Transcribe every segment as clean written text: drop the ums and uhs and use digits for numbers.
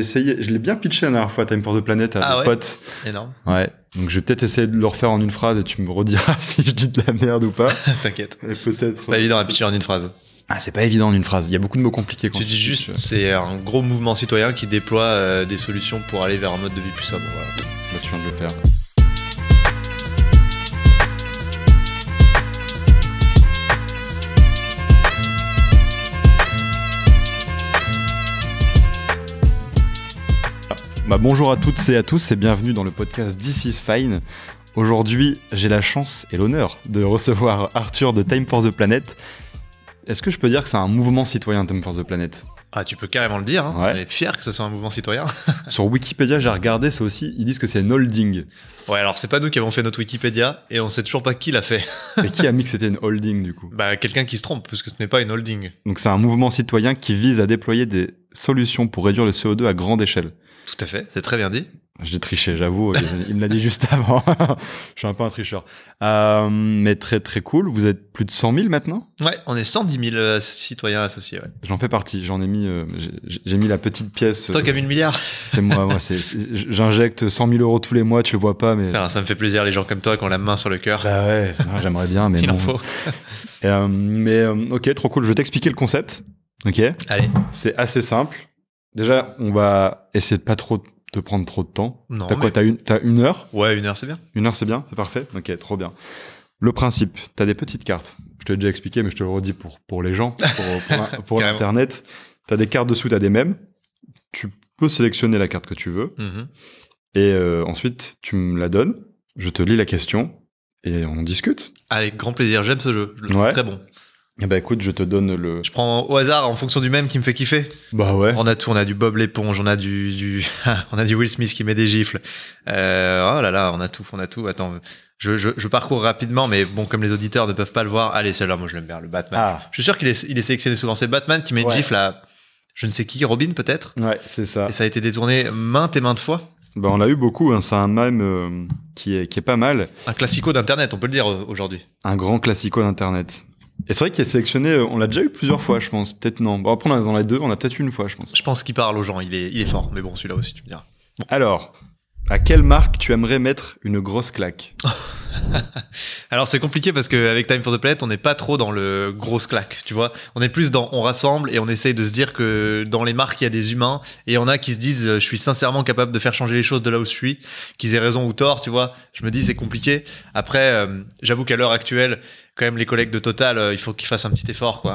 Je l'ai bien pitché la dernière fois, Time for the Planet, à des potes. Énorme. Ouais. Donc je vais peut-être essayer de le refaire en une phrase et tu me rediras si je dis de la merde ou pas. T'inquiète. Et peut-être. C'est pas évident à pitcher en une phrase. Ah, c'est pas évident en une phrase. Il y a beaucoup de mots compliqués. Tu dis juste, c'est un gros mouvement citoyen qui déploie des solutions pour aller vers un mode de vie plus sobre. Voilà. Bah, tu viens de le faire. Bah, bonjour à toutes et à tous et bienvenue dans le podcast This is Fine. Aujourd'hui, j'ai la chance et l'honneur de recevoir Arthur de Time for the Planet. Est-ce que je peux dire que c'est un mouvement citoyen Time for the Planet ? Ah, tu peux carrément le dire, hein. Ouais. On est fier que ce soit un mouvement citoyen. Sur Wikipédia, j'ai regardé, ça aussi, ils disent que c'est une holding. Ouais, alors c'est pas nous qui avons fait notre Wikipédia et on sait toujours pas qui l'a fait. Et qui a mis que c'était une holding du coup ? Bah, quelqu'un qui se trompe, parce que ce n'est pas une holding. Donc c'est un mouvement citoyen qui vise à déployer des solutions pour réduire le CO2 à grande échelle. Tout à fait, c'est très bien dit. J'ai triché, j'avoue, il me l'a dit juste avant. Je suis un peu un tricheur. Mais très très cool, vous êtes plus de 100 000 maintenant ? Ouais, on est 110 000 citoyens associés, ouais. J'en fais partie, j'en ai mis, j'ai mis la petite pièce. C'est toi qui as mis le milliard. C'est moi, j'injecte 100 000 euros tous les mois, tu le vois pas, mais... Non, ça me fait plaisir, les gens comme toi qui ont la main sur le cœur. Bah ouais, non, j'aimerais bien, mais Il non. en faut. Ok, trop cool, je vais t'expliquer le concept. Ok. Allez. C'est assez simple. Déjà, on va essayer de pas trop te prendre trop de temps. Non, T'as quoi, t'as une heure ? Ouais, 1 heure, c'est bien. 1 heure, c'est bien ? C'est parfait ? Ok, trop bien. Le principe, t'as des petites cartes. Je te l'ai déjà expliqué, mais je te le redis pour les gens, pour Internet. T'as des cartes dessous, t'as des mèmes. Tu peux sélectionner la carte que tu veux. Et ensuite, tu me la donnes. Je te lis la question et on discute. Avec grand plaisir, j'aime ce jeu. Je le trouve très bon. Eh ben écoute, je te donne le... Je prends au hasard en fonction du mème qui me fait kiffer. Bah ouais. On a tout, on a du Bob l'éponge, on a on a du Will Smith qui met des gifles. Oh là là, on a tout. Attends, je parcours rapidement, mais bon, comme les auditeurs ne peuvent pas le voir, allez, celle-là, moi je l'aime bien, le Batman. Ah. Je suis sûr qu'il est sélectionné souvent. C'est Batman qui met une gifle à je ne sais qui, Robin peut-être. Ouais, c'est ça. Et ça a été détourné maintes et maintes fois. Bah on a eu beaucoup, hein. C'est un mème qui est pas mal. Un classico d'internet, on peut le dire aujourd'hui. Un grand classico d'internet. Et c'est vrai qu'il est sélectionné, on l'a déjà eu plusieurs fois, je pense. Peut-être non. Bon, après, on a dans les deux, on a peut-être une fois, je pense. Je pense qu'il parle aux gens, il est fort. Mais bon, celui-là aussi, tu me diras. Bon. Alors, à quelle marque tu aimerais mettre une grosse claque ? Alors c'est compliqué parce qu'avec Time for the Planet, on n'est pas trop dans le grosse claque, tu vois. On est plus dans on rassemble et on essaye de se dire que dans les marques, il y a des humains et il y en a qui se disent je suis sincèrement capable de faire changer les choses de là où je suis, qu'ils aient raison ou tort, tu vois. Je me dis c'est compliqué. Après, j'avoue qu'à l'heure actuelle, quand même les collègues de Total, il faut qu'ils fassent un petit effort, quoi.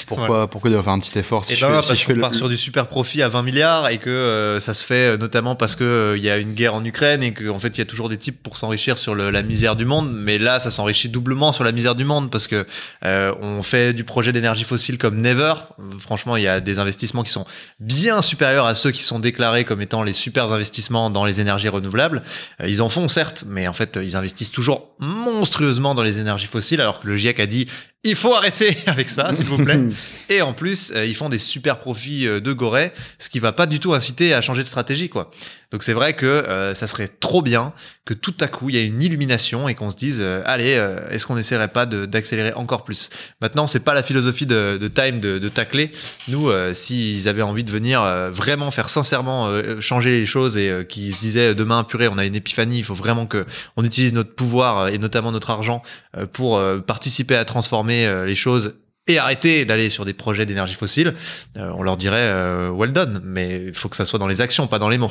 Pourquoi ils doivent faire un petit effort si parce qu'on part sur du super profit à 20 milliards et que ça se fait notamment parce que il y a une guerre en Ukraine et qu'en fait il y a toujours des types pour s'enrichir sur la misère du monde, mais là ça s'enrichit doublement sur la misère du monde parce que on fait du projet d'énergie fossile comme Never. Franchement, il y a des investissements qui sont bien supérieurs à ceux qui sont déclarés comme étant les super investissements dans les énergies renouvelables. Ils en font certes, mais en fait ils investissent toujours monstrueusement dans les énergies fossiles alors que le GIEC a dit il faut arrêter avec ça, s'il vous plaît. Et en plus, ils font des super profits de gorée, ce qui va pas du tout inciter à changer de stratégie, quoi. Donc c'est vrai que ça serait trop bien que tout à coup, il y ait une illumination et qu'on se dise allez, est-ce qu'on n'essaierait pas d'accélérer encore plus ? Maintenant, c'est pas la philosophie de Time de tacler. Nous, s'ils avaient envie de venir vraiment faire sincèrement changer les choses et qu'ils se disaient demain, purée, on a une épiphanie, il faut vraiment que on utilise notre pouvoir et notamment notre argent pour participer à transformer les choses et arrêter d'aller sur des projets d'énergie fossile, on leur dirait well done, mais il faut que ça soit dans les actions, pas dans les mots.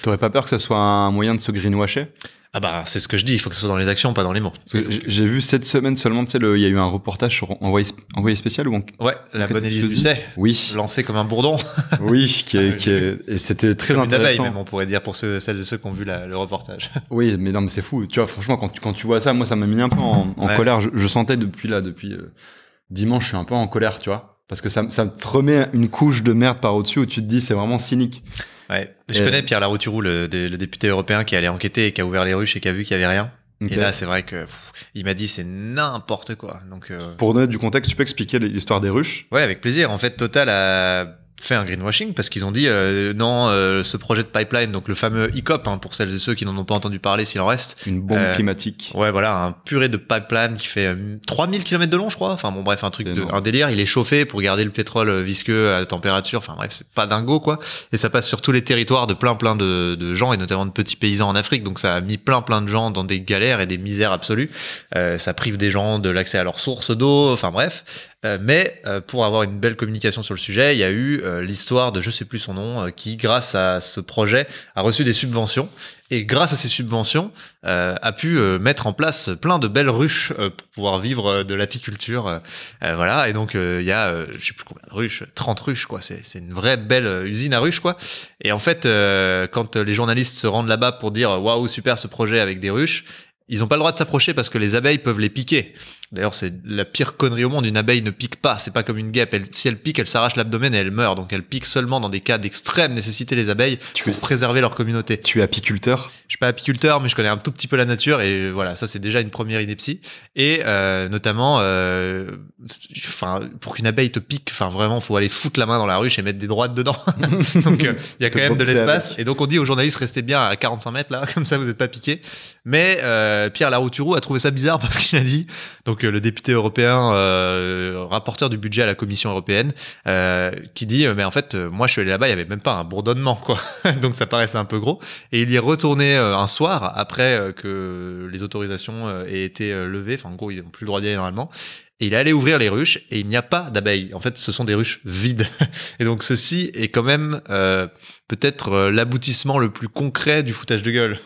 T'aurais pas peur que ça soit un moyen de se greenwasher ? Ah bah c'est ce que je dis, il faut que ce soit dans les actions, pas dans les mots. J'ai vu cette semaine seulement, tu sais, il y a eu un reportage sur Envoyé spécial ou ouais, la bonne Élise Lucet. Oui. Lancée comme un bourdon. Oui, et c'était très comme intéressant. Même, on pourrait dire pour celles et ceux qui ont vu le reportage. Oui, mais non, mais c'est fou. Tu vois, franchement, quand tu vois ça, moi, ça m'a mis un peu en colère. Je sentais depuis dimanche, je suis un peu en colère, tu vois. Parce que ça te remet une couche de merde par au-dessus où tu te dis, c'est vraiment cynique. Ouais. Je connais Pierre Larouturou, le député européen qui est allé enquêter et qui a ouvert les ruches et qui a vu qu'il y avait rien. Okay. Et là, c'est vrai que il m'a dit c'est n'importe quoi. Donc pour donner du contexte, tu peux expliquer l'histoire des ruches ? Ouais, avec plaisir. En fait, Total a fait un greenwashing parce qu'ils ont dit non, ce projet de pipeline, donc le fameux ICOP, hein, pour celles et ceux qui n'en ont pas entendu parler s'il en reste. Une bombe climatique. Ouais, voilà, un purée de pipeline qui fait 3000 km de long, je crois. Enfin bon, bref, un délire. Il est chauffé pour garder le pétrole visqueux à la température. Enfin bref, c'est pas dingo, quoi. Et ça passe sur tous les territoires de plein de gens et notamment de petits paysans en Afrique. Donc ça a mis plein de gens dans des galères et des misères absolues. Ça prive des gens de l'accès à leurs sources d'eau. Enfin bref. Mais pour avoir une belle communication sur le sujet, il y a eu l'histoire de je sais plus son nom qui, grâce à ce projet, a reçu des subventions et grâce à ces subventions a pu mettre en place plein de belles ruches pour pouvoir vivre de l'apiculture. Voilà, et donc il y a je sais plus combien de ruches, 30 ruches, quoi. C'est une vraie belle usine à ruches, quoi. Et en fait, quand les journalistes se rendent là-bas pour dire waouh, super ce projet avec des ruches, ils n'ont pas le droit de s'approcher parce que les abeilles peuvent les piquer. D'ailleurs, c'est la pire connerie au monde. Une abeille ne pique pas. C'est pas comme une guêpe. Si elle pique, elle s'arrache l'abdomen et elle meurt. Donc, elle pique seulement dans des cas d'extrême nécessité, les abeilles, pour préserver leur communauté. Tu es apiculteur? Je suis pas apiculteur, mais je connais un tout petit peu la nature. Et voilà, ça, c'est déjà une première ineptie. Et notamment, pour qu'une abeille te pique, vraiment, faut aller foutre la main dans la ruche et mettre des droites dedans. Donc, il y a quand même de l'espace. Et donc, on dit aux journalistes, restez bien à 45 mètres, là. Comme ça, vous n'êtes pas piqué. Mais Pierre Larouturou a trouvé ça bizarre parce qu'il a dit... Donc le député européen, rapporteur du budget à la Commission européenne, qui dit mais en fait moi je suis allé là-bas, il y avait même pas un bourdonnement, quoi. Donc ça paraissait un peu gros. Et il y est retourné un soir après que les autorisations aient été levées. Enfin en gros ils n'ont plus le droit d'y aller normalement. Et il est allé ouvrir les ruches et il n'y a pas d'abeilles. En fait, ce sont des ruches vides. Et donc ceci est quand même peut-être l'aboutissement le plus concret du foutage de gueule.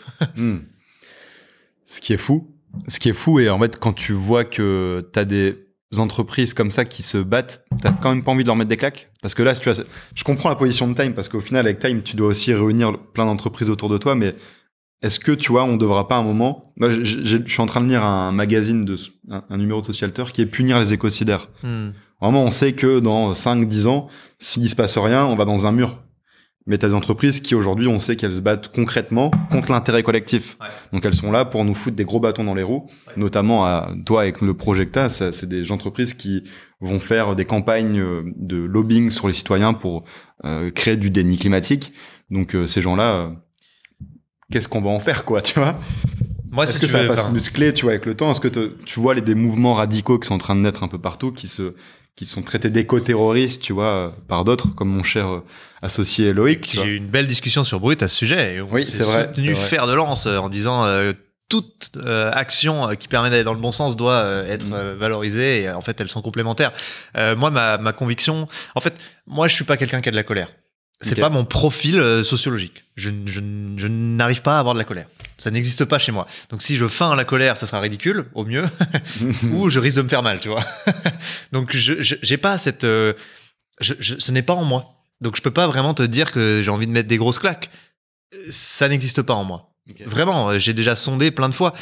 Ce qui est fou, et en fait, quand tu vois que t'as des entreprises comme ça qui se battent, t'as quand même pas envie de leur mettre des claques. Parce que là, tu vois, je comprends la position de Time, parce qu'au final, avec Time, tu dois aussi réunir plein d'entreprises autour de toi, mais est-ce que, tu vois, on devra pas à un moment... Moi, je suis en train de lire un magazine, un numéro de Socialteur, qui est Punir les écocidaires. Vraiment, on sait que dans 5-10 ans, s'il se passe rien, on va dans un mur. Mais t'as des entreprises qui, aujourd'hui, on sait qu'elles se battent concrètement contre l'intérêt collectif. Ouais. Donc, elles sont là pour nous foutre des gros bâtons dans les roues. Ouais. Notamment, toi, avec le projet que t'as, c'est des entreprises qui vont faire des campagnes de lobbying sur les citoyens pour créer du déni climatique. Donc, ces gens-là, qu'est-ce qu'on va en faire, quoi, tu vois? Moi, est-ce que ça va pas se muscler, tu vois, avec le temps? Est-ce que tu vois des mouvements radicaux qui sont en train de naître un peu partout, qui sont traités d'éco-terroristes, tu vois, par d'autres, comme mon cher associé Loïc. J'ai eu une belle discussion sur Brut à ce sujet. Et oui, c'est vrai. Soutenu fer de lance en disant toute action qui permet d'aller dans le bon sens doit être valorisée, et en fait, elles sont complémentaires. Moi, ma conviction, en fait, moi, je suis pas quelqu'un qui a de la colère. C'est pas mon profil sociologique. Je n'arrive pas à avoir de la colère. Ça n'existe pas chez moi. Donc si je feins la colère, ça sera ridicule, au mieux, ou je risque de me faire mal, tu vois. Donc j'ai pas cette... ce n'est pas en moi. Donc je peux pas vraiment te dire que j'ai envie de mettre des grosses claques. Ça n'existe pas en moi. Okay. Vraiment, j'ai déjà sondé plein de fois.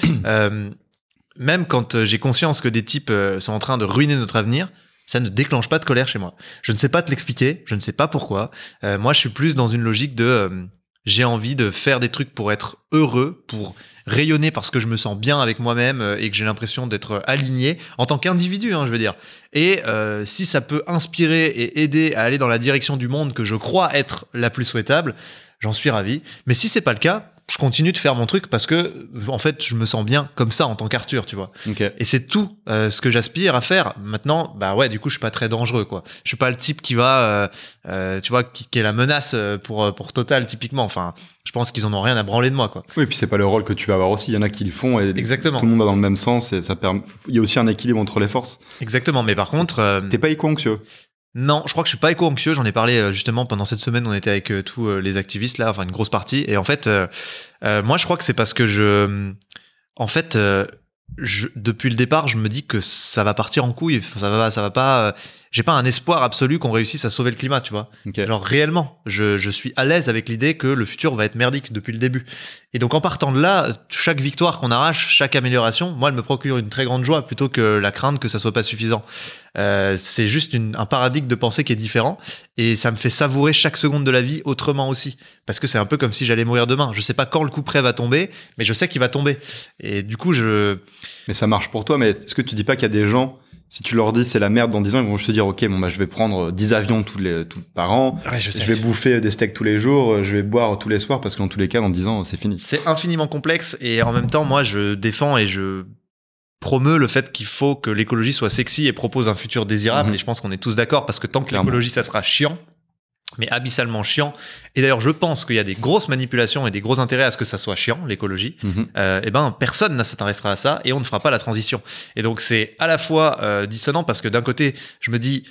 Même quand j'ai conscience que des types sont en train de ruiner notre avenir, ça ne déclenche pas de colère chez moi. Je ne sais pas te l'expliquer, je ne sais pas pourquoi. Moi, je suis plus dans une logique de... j'ai envie de faire des trucs pour être heureux, pour rayonner parce que je me sens bien avec moi-même et que j'ai l'impression d'être aligné en tant qu'individu, je veux dire. Et si ça peut inspirer et aider à aller dans la direction du monde que je crois être la plus souhaitable, j'en suis ravi. Mais si c'est pas le cas, je continue de faire mon truc parce que, en fait, je me sens bien comme ça en tant qu'Arthur, tu vois. Okay. Et c'est tout ce que j'aspire à faire. Maintenant, bah ouais, du coup, je suis pas très dangereux, quoi. Je suis pas le type qui va, tu vois, qui est la menace pour Total, typiquement. Enfin, je pense qu'ils en ont rien à branler de moi, quoi. Oui, et puis c'est pas le rôle que tu vas avoir aussi. Il y en a qui le font et exactement. Tout le monde va dans le même sens et ça permet. Il y a aussi un équilibre entre les forces. Exactement. Mais par contre, t'es pas éco-anxieux? Non, je crois que je suis pas éco-anxieux. J'en ai parlé justement pendant cette semaine. On était avec tous les activistes là, enfin une grosse partie. Et en fait, moi, je crois que c'est parce que depuis le départ, je me dis que ça va partir en couille. Ça va pas. J'ai pas un espoir absolu qu'on réussisse à sauver le climat, tu vois. Okay. Genre réellement, je suis à l'aise avec l'idée que le futur va être merdique depuis le début. Et donc en partant de là, chaque victoire qu'on arrache, chaque amélioration, moi, elle me procure une très grande joie plutôt que la crainte que ça soit pas suffisant. C'est juste un paradigme de pensée qui est différent et ça me fait savourer chaque seconde de la vie autrement aussi. Parce que c'est un peu comme si j'allais mourir demain. Je sais pas quand le coup près va tomber, mais je sais qu'il va tomber. Et du coup, Mais ça marche pour toi, mais est-ce que tu dis pas qu'il y a des gens Si tu leur dis c'est la merde dans 10 ans, ils vont juste te dire ok, bon bah je vais prendre 10 avions tout par an, Ouais, je vais bouffer des steaks tous les jours, je vais boire tous les soirs parce que dans tous les cas dans 10 ans c'est fini. C'est infiniment complexe et en même temps moi je défends et je promeut le fait qu'il faut que l'écologie soit sexy et propose un futur désirable et je pense qu'on est tous d'accord parce que tant que l'écologie ça sera chiant, mais abyssalement chiant. Et d'ailleurs, je pense qu'il y a des grosses manipulations et des gros intérêts à ce que ça soit chiant, l'écologie. Et ben, personne ne s'intéressera à ça et on ne fera pas la transition. Et donc, c'est à la fois dissonant parce que d'un côté, je me dis,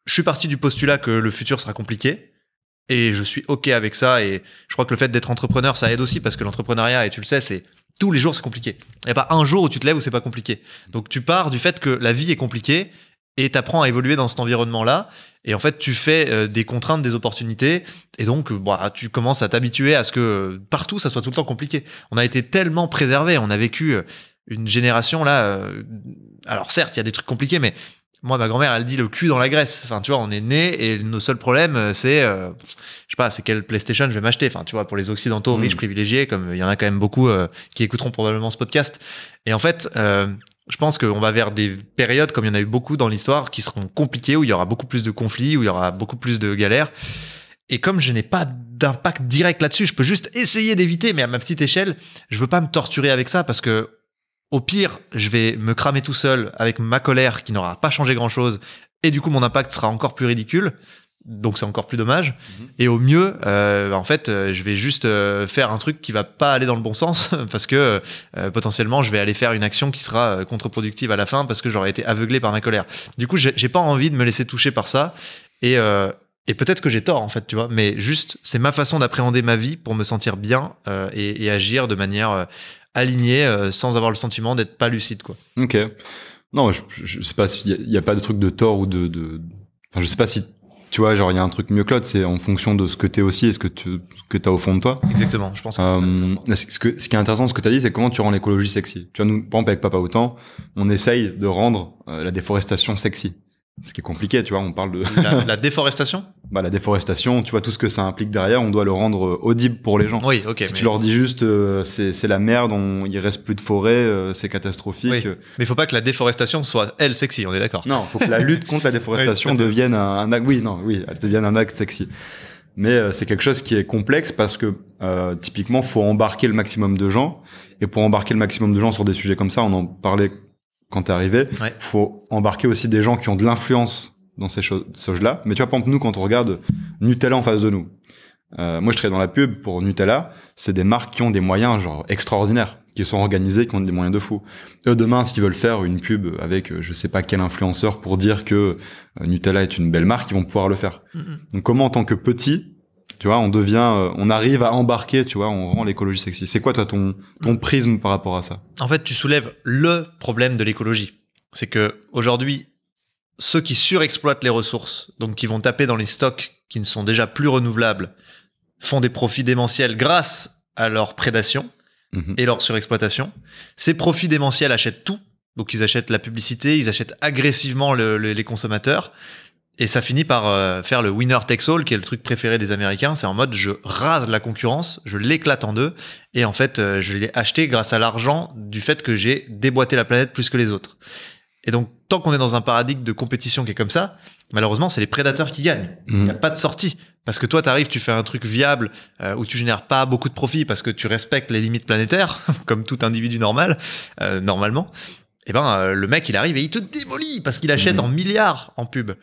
je suis parti du postulat que le futur sera compliqué et je suis OK avec ça. Et je crois que le fait d'être entrepreneur, ça aide aussi parce que l'entrepreneuriat, et tu le sais, c'est tous les jours, c'est compliqué. Il n'y a pas un jour où tu te lèves où c'est pas compliqué. Donc, tu pars du fait que la vie est compliquée et t'apprends à évoluer dans cet environnement-là. Et en fait, tu fais des contraintes, des opportunités. Et donc, tu commences à t'habituer à ce que partout, ça soit tout le temps compliqué. On a été tellement préservés. On a vécu une génération là. Alors certes, il y a des trucs compliqués, mais moi, ma grand-mère, elle dit le cul dans la graisse. Enfin, tu vois, on est né et nos seuls problèmes, c'est, je sais pas, c'est quelle PlayStation je vais m'acheter. Enfin, tu vois, pour les Occidentaux riches, privilégiés, comme il y en a quand même beaucoup qui écouteront probablement ce podcast. Et en fait, je pense qu'on va vers des périodes, comme il y en a eu beaucoup dans l'histoire, qui seront compliquées, où il y aura beaucoup plus de conflits, où il y aura beaucoup plus de galères. Et comme je n'ai pas d'impact direct là-dessus, je peux juste essayer d'éviter, mais à ma petite échelle, je veux pas me torturer avec ça parce que, au pire, je vais me cramer tout seul avec ma colère qui n'aura pas changé grand-chose. Et du coup, mon impact sera encore plus ridicule. Donc, c'est encore plus dommage. Et au mieux, en fait, je vais juste faire un truc qui va pas aller dans le bon sens parce que potentiellement, je vais aller faire une action qui sera contre-productive à la fin parce que j'aurais été aveuglé par ma colère. Du coup, j'ai pas envie de me laisser toucher par ça. Et peut-être que j'ai tort, en fait, tu vois. Mais juste, c'est ma façon d'appréhender ma vie pour me sentir bien et agir de manière alignée sans avoir le sentiment d'être pas lucide, quoi. Ok. Non, je sais pas s'il y a pas de truc de tort ou enfin, je sais pas si tu vois, genre, il y a un truc mieux que l'autre, c'est en fonction de ce que t'es aussi et ce que t'as au fond de toi. Exactement, je pense que ce qui est intéressant, ce que t'as dit, c'est comment tu rends l'écologie sexy. Tu vois, nous, par exemple, avec Papa Autant, on essaye de rendre la déforestation sexy. Ce qui est compliqué, tu vois, on parle de... La déforestation ? La déforestation, tu vois, tout ce que ça implique derrière, on doit le rendre audible pour les gens. Oui, ok. Si tu leur dis juste, c'est la merde, il reste plus de forêt, c'est catastrophique. Oui. Mais il faut pas que la déforestation soit, elle, sexy, on est d'accord. Non, faut que la lutte contre la déforestation devienne un acte, elle devienne un acte sexy. Mais c'est quelque chose qui est complexe parce que, typiquement, faut embarquer le maximum de gens. Et pour embarquer le maximum de gens sur des sujets comme ça, on en parlait quand t'es arrivé, faut embarquer aussi des gens qui ont de l'influence dans ces choses-là. Mais tu vois, par exemple, nous, quand on regarde Nutella en face de nous, moi, je travaille dans la pub pour Nutella, c'est des marques qui ont des moyens, genre, extraordinaires, qui sont organisées, qui ont des moyens de fou. Eux, demain, s'ils veulent faire une pub avec, je sais pas quel influenceur pour dire que Nutella est une belle marque, ils vont pouvoir le faire. Donc, comment, en tant que petit, tu vois, on arrive à embarquer, tu vois, on rend l'écologie sexy. C'est quoi, toi, ton prisme par rapport à ça? En fait, tu soulèves le problème de l'écologie. C'est que, aujourd'hui, ceux qui surexploitent les ressources, donc qui vont taper dans les stocks qui ne sont déjà plus renouvelables, font des profits démentiels grâce à leur prédation et leur surexploitation. Ces profits démentiels achètent tout. Donc, ils achètent la publicité, ils achètent agressivement les consommateurs. Et ça finit par faire le winner takes all, qui est le truc préféré des Américains. C'est en mode, je rase la concurrence, je l'éclate en deux. Et en fait, je l'ai acheté grâce à l'argent du fait que j'ai déboîté la planète plus que les autres. Et donc, tant qu'on est dans un paradigme de compétition qui est comme ça, malheureusement, c'est les prédateurs qui gagnent. Il n'y a pas de sortie. Parce que toi, t'arrives, tu fais un truc viable où tu génères pas beaucoup de profit parce que tu respectes les limites planétaires, comme tout individu normal, normalement. Et le mec, il arrive et il te démolit parce qu'il achète en milliards en pub.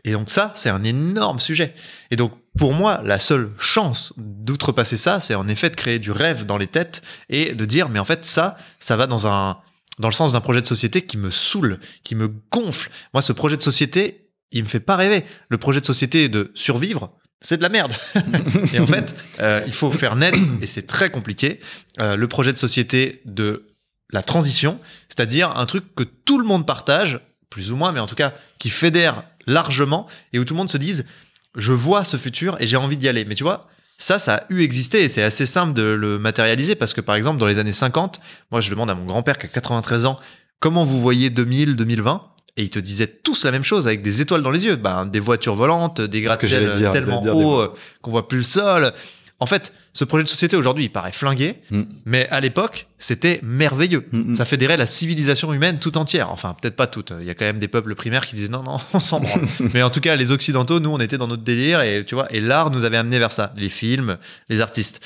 Et donc ça, c'est un énorme sujet. Et donc, pour moi, la seule chance d'outrepasser ça, c'est en effet de créer du rêve dans les têtes et de dire, mais en fait, ça va dans le sens d'un projet de société qui me saoule, qui me gonfle. Moi, ce projet de société, il me fait pas rêver. Le projet de société de survivre, c'est de la merde. Et en fait, il faut faire naître, et c'est très compliqué, le projet de société de la transition, c'est-à-dire un truc que tout le monde partage, plus ou moins, mais en tout cas, qui fédère largement et où tout le monde se dise je vois ce futur et j'ai envie d'y aller. Mais tu vois, ça a eu existé et c'est assez simple de le matérialiser parce que par exemple dans les années 50, moi je demande à mon grand-père qui a 93 ans comment vous voyez 2000, 2020 et ils te disaient tous la même chose avec des étoiles dans les yeux, des voitures volantes, des gratte-ciel tellement hauts qu'on voit plus le sol, En fait, ce projet de société aujourd'hui, il paraît flingué, mais à l'époque, c'était merveilleux. Ça fédérait la civilisation humaine tout entière. Enfin, peut-être pas toute. Il y a quand même des peuples primaires qui disaient non, on s'en branle. Mais en tout cas, les Occidentaux, nous, on était dans notre délire et tu vois, et l'art nous avait amené vers ça. Les films, les artistes.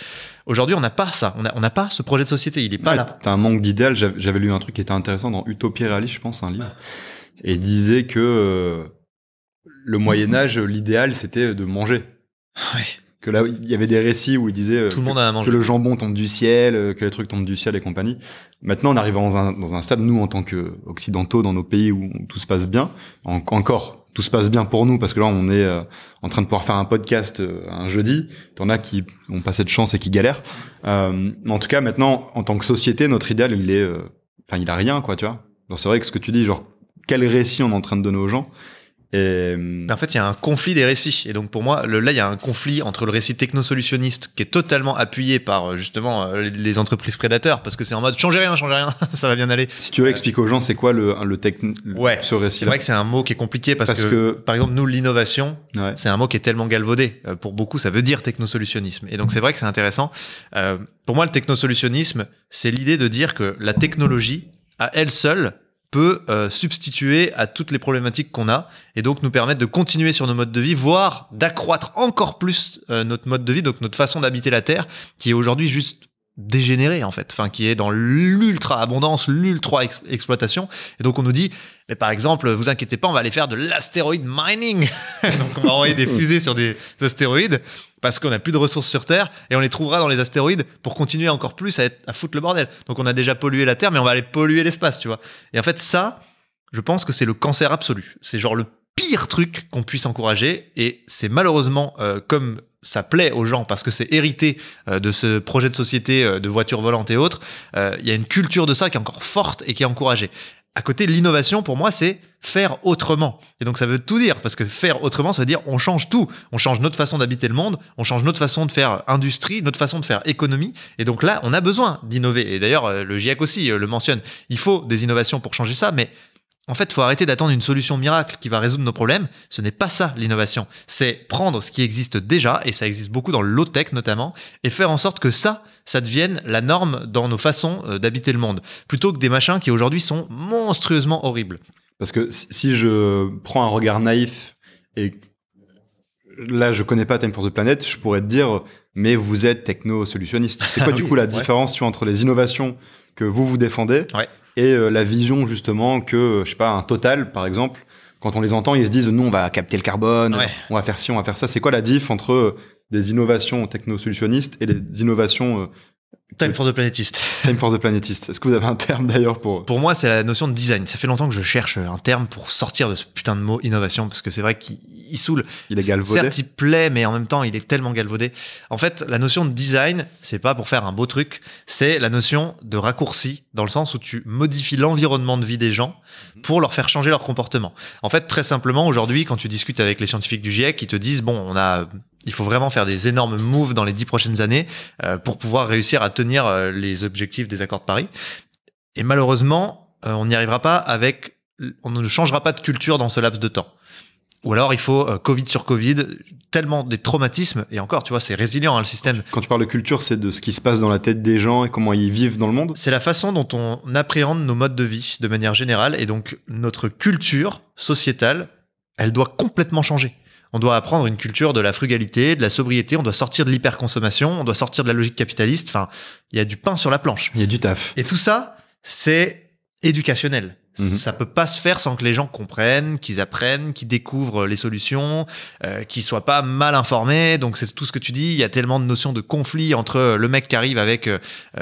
Aujourd'hui, on n'a pas ça. On n'a pas ce projet de société. Il est pas là. T'as un manque d'idéal. J'avais lu un truc qui était intéressant dans Utopie réaliste, je pense, un livre, et disait que le Moyen-Âge, l'idéal, c'était de manger. Ouais. Que là, il y avait des récits où il disait tout le monde a à manger. Que le jambon tombe du ciel, que les trucs tombent du ciel et compagnie. Maintenant, on arrive dans un stade, nous, en tant qu'occidentaux, dans nos pays où tout se passe bien, encore, tout se passe bien pour nous, parce que là, on est en train de pouvoir faire un podcast un jeudi. T'en as qui ont pas cette chance et qui galèrent. Mais en tout cas, maintenant, en tant que société, notre idéal, il a rien, quoi, tu vois. Alors, c'est vrai que ce que tu dis, genre, quel récit on est en train de donner aux gens. En fait, il y a un conflit des récits. Et donc, pour moi, là, il y a un conflit entre le récit technosolutionniste qui est totalement appuyé par, justement, les entreprises prédateurs, parce que c'est en mode, changez rien, ça va bien aller. Si tu veux expliquer aux gens, c'est quoi ce récit-là? C'est vrai que c'est un mot qui est compliqué parce que, par exemple, nous, l'innovation, c'est un mot qui est tellement galvaudé. Pour beaucoup, ça veut dire technosolutionnisme. Et donc, c'est vrai que c'est intéressant. Pour moi, le technosolutionnisme, c'est l'idée de dire que la technologie, à elle seule, peut substituer à toutes les problématiques qu'on a et donc nous permettre de continuer sur nos modes de vie, voire d'accroître encore plus notre mode de vie, donc notre façon d'habiter la Terre, qui est aujourd'hui juste dégénérée en fait, enfin qui est dans l'ultra abondance, l'ultra exploitation. Et donc on nous dit, mais par exemple, vous inquiétez pas, on va aller faire de l'astéroïde mining. Donc on va envoyer des fusées sur des astéroïdes parce qu'on n'a plus de ressources sur Terre et on les trouvera dans les astéroïdes pour continuer encore plus à foutre le bordel. Donc on a déjà pollué la Terre, mais on va aller polluer l'espace, tu vois. Et en fait ça, je pense que c'est le cancer absolu. C'est genre le pire truc qu'on puisse encourager et c'est malheureusement comme ça plaît aux gens parce que c'est hérité de ce projet de société de voitures volantes et autres. Il y a une culture de ça qui est encore forte et qui est encouragée. À côté, l'innovation, pour moi, c'est faire autrement. Et donc, ça veut tout dire, parce que faire autrement, ça veut dire on change tout. On change notre façon d'habiter le monde, on change notre façon de faire industrie, notre façon de faire économie. Et donc là, on a besoin d'innover. Et d'ailleurs, le GIEC aussi le mentionne. Il faut des innovations pour changer ça, mais en fait, il faut arrêter d'attendre une solution miracle qui va résoudre nos problèmes. Ce n'est pas ça, l'innovation. C'est prendre ce qui existe déjà, et ça existe beaucoup dans le low-tech notamment, et faire en sorte que ça devienne la norme dans nos façons d'habiter le monde, plutôt que des machins qui aujourd'hui sont monstrueusement horribles. Parce que si je prends un regard naïf, et là je connais pas Time for the Planet, je pourrais te dire, mais vous êtes techno-solutionniste. C'est quoi du coup la différence entre les innovations que vous défendez et la vision justement que, je sais pas, un Total par exemple, quand on les entend, ils se disent, nous on va capter le carbone, on va faire ci, on va faire ça. C'est quoi la diff entre des innovations techno-solutionnistes et les innovations Time for the Planetist. Time for the Planetist. Est-ce que vous avez un terme d'ailleurs pour... Pour moi, c'est la notion de design. Ça fait longtemps que je cherche un terme pour sortir de ce putain de mot innovation, parce que c'est vrai qu'il saoule. Il est galvaudé. Certes, il plaît, mais en même temps, il est tellement galvaudé. En fait, la notion de design, c'est pas pour faire un beau truc, c'est la notion de raccourci, dans le sens où tu modifies l'environnement de vie des gens pour leur faire changer leur comportement. En fait, très simplement, aujourd'hui, quand tu discutes avec les scientifiques du GIEC, ils te disent, bon, il faut vraiment faire des énormes moves dans les 10 prochaines années pour pouvoir réussir à tenir les objectifs des accords de Paris. Et malheureusement, on n'y arrivera pas on ne changera pas de culture dans ce laps de temps. Ou alors il faut Covid sur Covid, tellement des traumatismes, et encore, tu vois, c'est résilient, hein, le système. Quand tu parles de culture, c'est de ce qui se passe dans la tête des gens et comment ils vivent dans le monde? C'est la façon dont on appréhende nos modes de vie de manière générale, et donc notre culture sociétale, elle doit complètement changer. On doit apprendre une culture de la frugalité, de la sobriété, on doit sortir de l'hyperconsommation, on doit sortir de la logique capitaliste, enfin, il y a du pain sur la planche. Il y a du taf. Et tout ça, c'est éducationnel. Ça peut pas se faire sans que les gens comprennent, qu'ils apprennent, qu'ils découvrent les solutions, qu'ils soient pas mal informés. Donc c'est tout ce que tu dis. Il y a tellement de notions de conflit entre le mec qui arrive avec,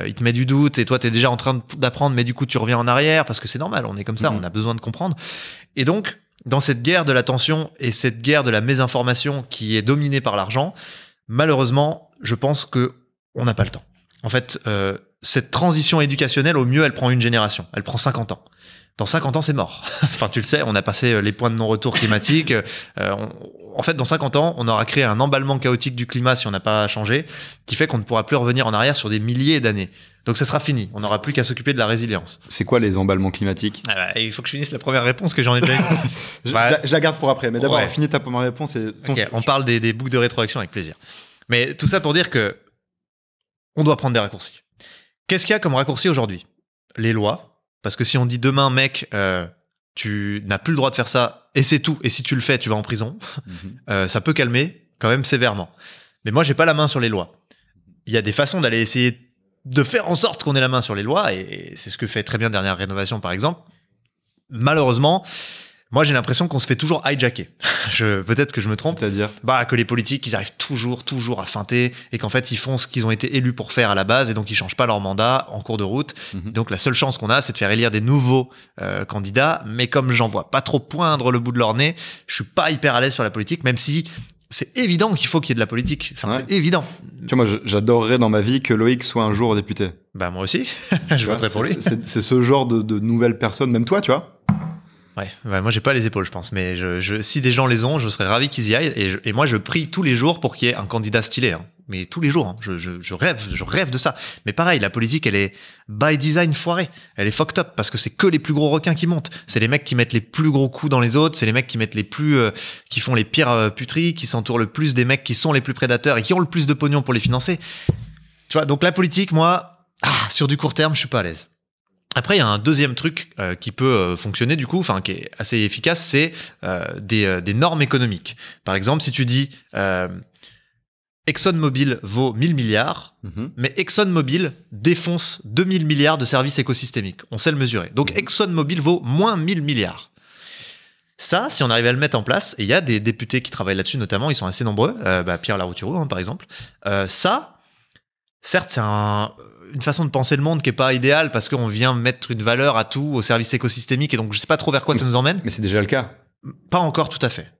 il te met du doute et toi t'es déjà en train d'apprendre, mais du coup tu reviens en arrière parce que c'est normal. On est comme ça, on a besoin de comprendre. Et donc dans cette guerre de l'attention et cette guerre de la mésinformation qui est dominée par l'argent, malheureusement, je pense que on n'a pas le temps. En fait, cette transition éducationnelle, au mieux, elle prend une génération. Elle prend 50 ans. Dans 50 ans, c'est mort. Enfin, tu le sais, on a passé les points de non-retour climatique. En fait, dans 50 ans, on aura créé un emballement chaotique du climat si on n'a pas changé, qui fait qu'on ne pourra plus revenir en arrière sur des milliers d'années. Donc, ça sera fini. On n'aura plus qu'à s'occuper de la résilience. C'est quoi les emballements climatiques? Il faut que je finisse la première réponse que j'en ai déjà eu. Je la garde pour après. Mais d'abord, finis ta première réponse. On parle des boucles de rétroaction avec plaisir. Mais tout ça pour dire que on doit prendre des raccourcis. Qu'est-ce qu'il y a comme raccourci aujourd'hui? Les lois. Parce que si on dit demain, mec, tu n'as plus le droit de faire ça, et c'est tout, et si tu le fais, tu vas en prison, ça peut calmer quand même sévèrement. Mais moi, j'ai pas la main sur les lois. Il y a des façons d'aller essayer de faire en sorte qu'on ait la main sur les lois, et c'est ce que fait très bien Dernière Rénovation, par exemple. Malheureusement, moi, j'ai l'impression qu'on se fait toujours hijacker. Peut-être que je me trompe. C'est-à-dire que les politiques, ils arrivent toujours à feinter et qu'en fait, ils font ce qu'ils ont été élus pour faire à la base et donc ils changent pas leur mandat en cours de route. Donc, la seule chance qu'on a, c'est de faire élire des nouveaux candidats. Mais comme j'en vois pas trop poindre le bout de leur nez, je suis pas hyper à l'aise sur la politique, même si c'est évident qu'il faut qu'il y ait de la politique. Enfin, c'est évident. Tu vois, moi, j'adorerais dans ma vie que Loïc soit un jour député. Bah, moi aussi. Je voterai pour lui. C'est ce genre de nouvelles personnes, même toi, tu vois. Ouais, moi j'ai pas les épaules, je pense, mais si des gens les ont, je serais ravi qu'ils y aillent. Et moi, je prie tous les jours pour qu'il y ait un candidat stylé. Hein. Mais tous les jours, hein. Je rêve de ça. Mais pareil, la politique, elle est by design foirée. Elle est fucked up parce que c'est que les plus gros requins qui montent. C'est les mecs qui mettent les plus gros coups dans les autres. C'est les mecs qui mettent qui font les pires puteries, qui s'entourent le plus des mecs qui sont les plus prédateurs et qui ont le plus de pognon pour les financer. Tu vois, donc la politique, moi, sur du court terme, je suis pas à l'aise. Après, il y a un deuxième truc qui peut fonctionner du coup, enfin qui est assez efficace, c'est des normes économiques. Par exemple, si tu dis ExxonMobil vaut 1000 milliards, mais ExxonMobil défonce 2000 milliards de services écosystémiques. On sait le mesurer. Donc ExxonMobil vaut moins 1000 milliards. Ça, si on arrive à le mettre en place, et il y a des députés qui travaillent là-dessus notamment, ils sont assez nombreux, Pierre Larouturou par exemple, ça, certes, c'est une façon de penser le monde qui est pas idéale parce qu'on vient mettre une valeur à tout, au service écosystémique, et donc je sais pas trop vers quoi ça nous emmène. Mais c'est déjà le cas. Pas encore tout à fait.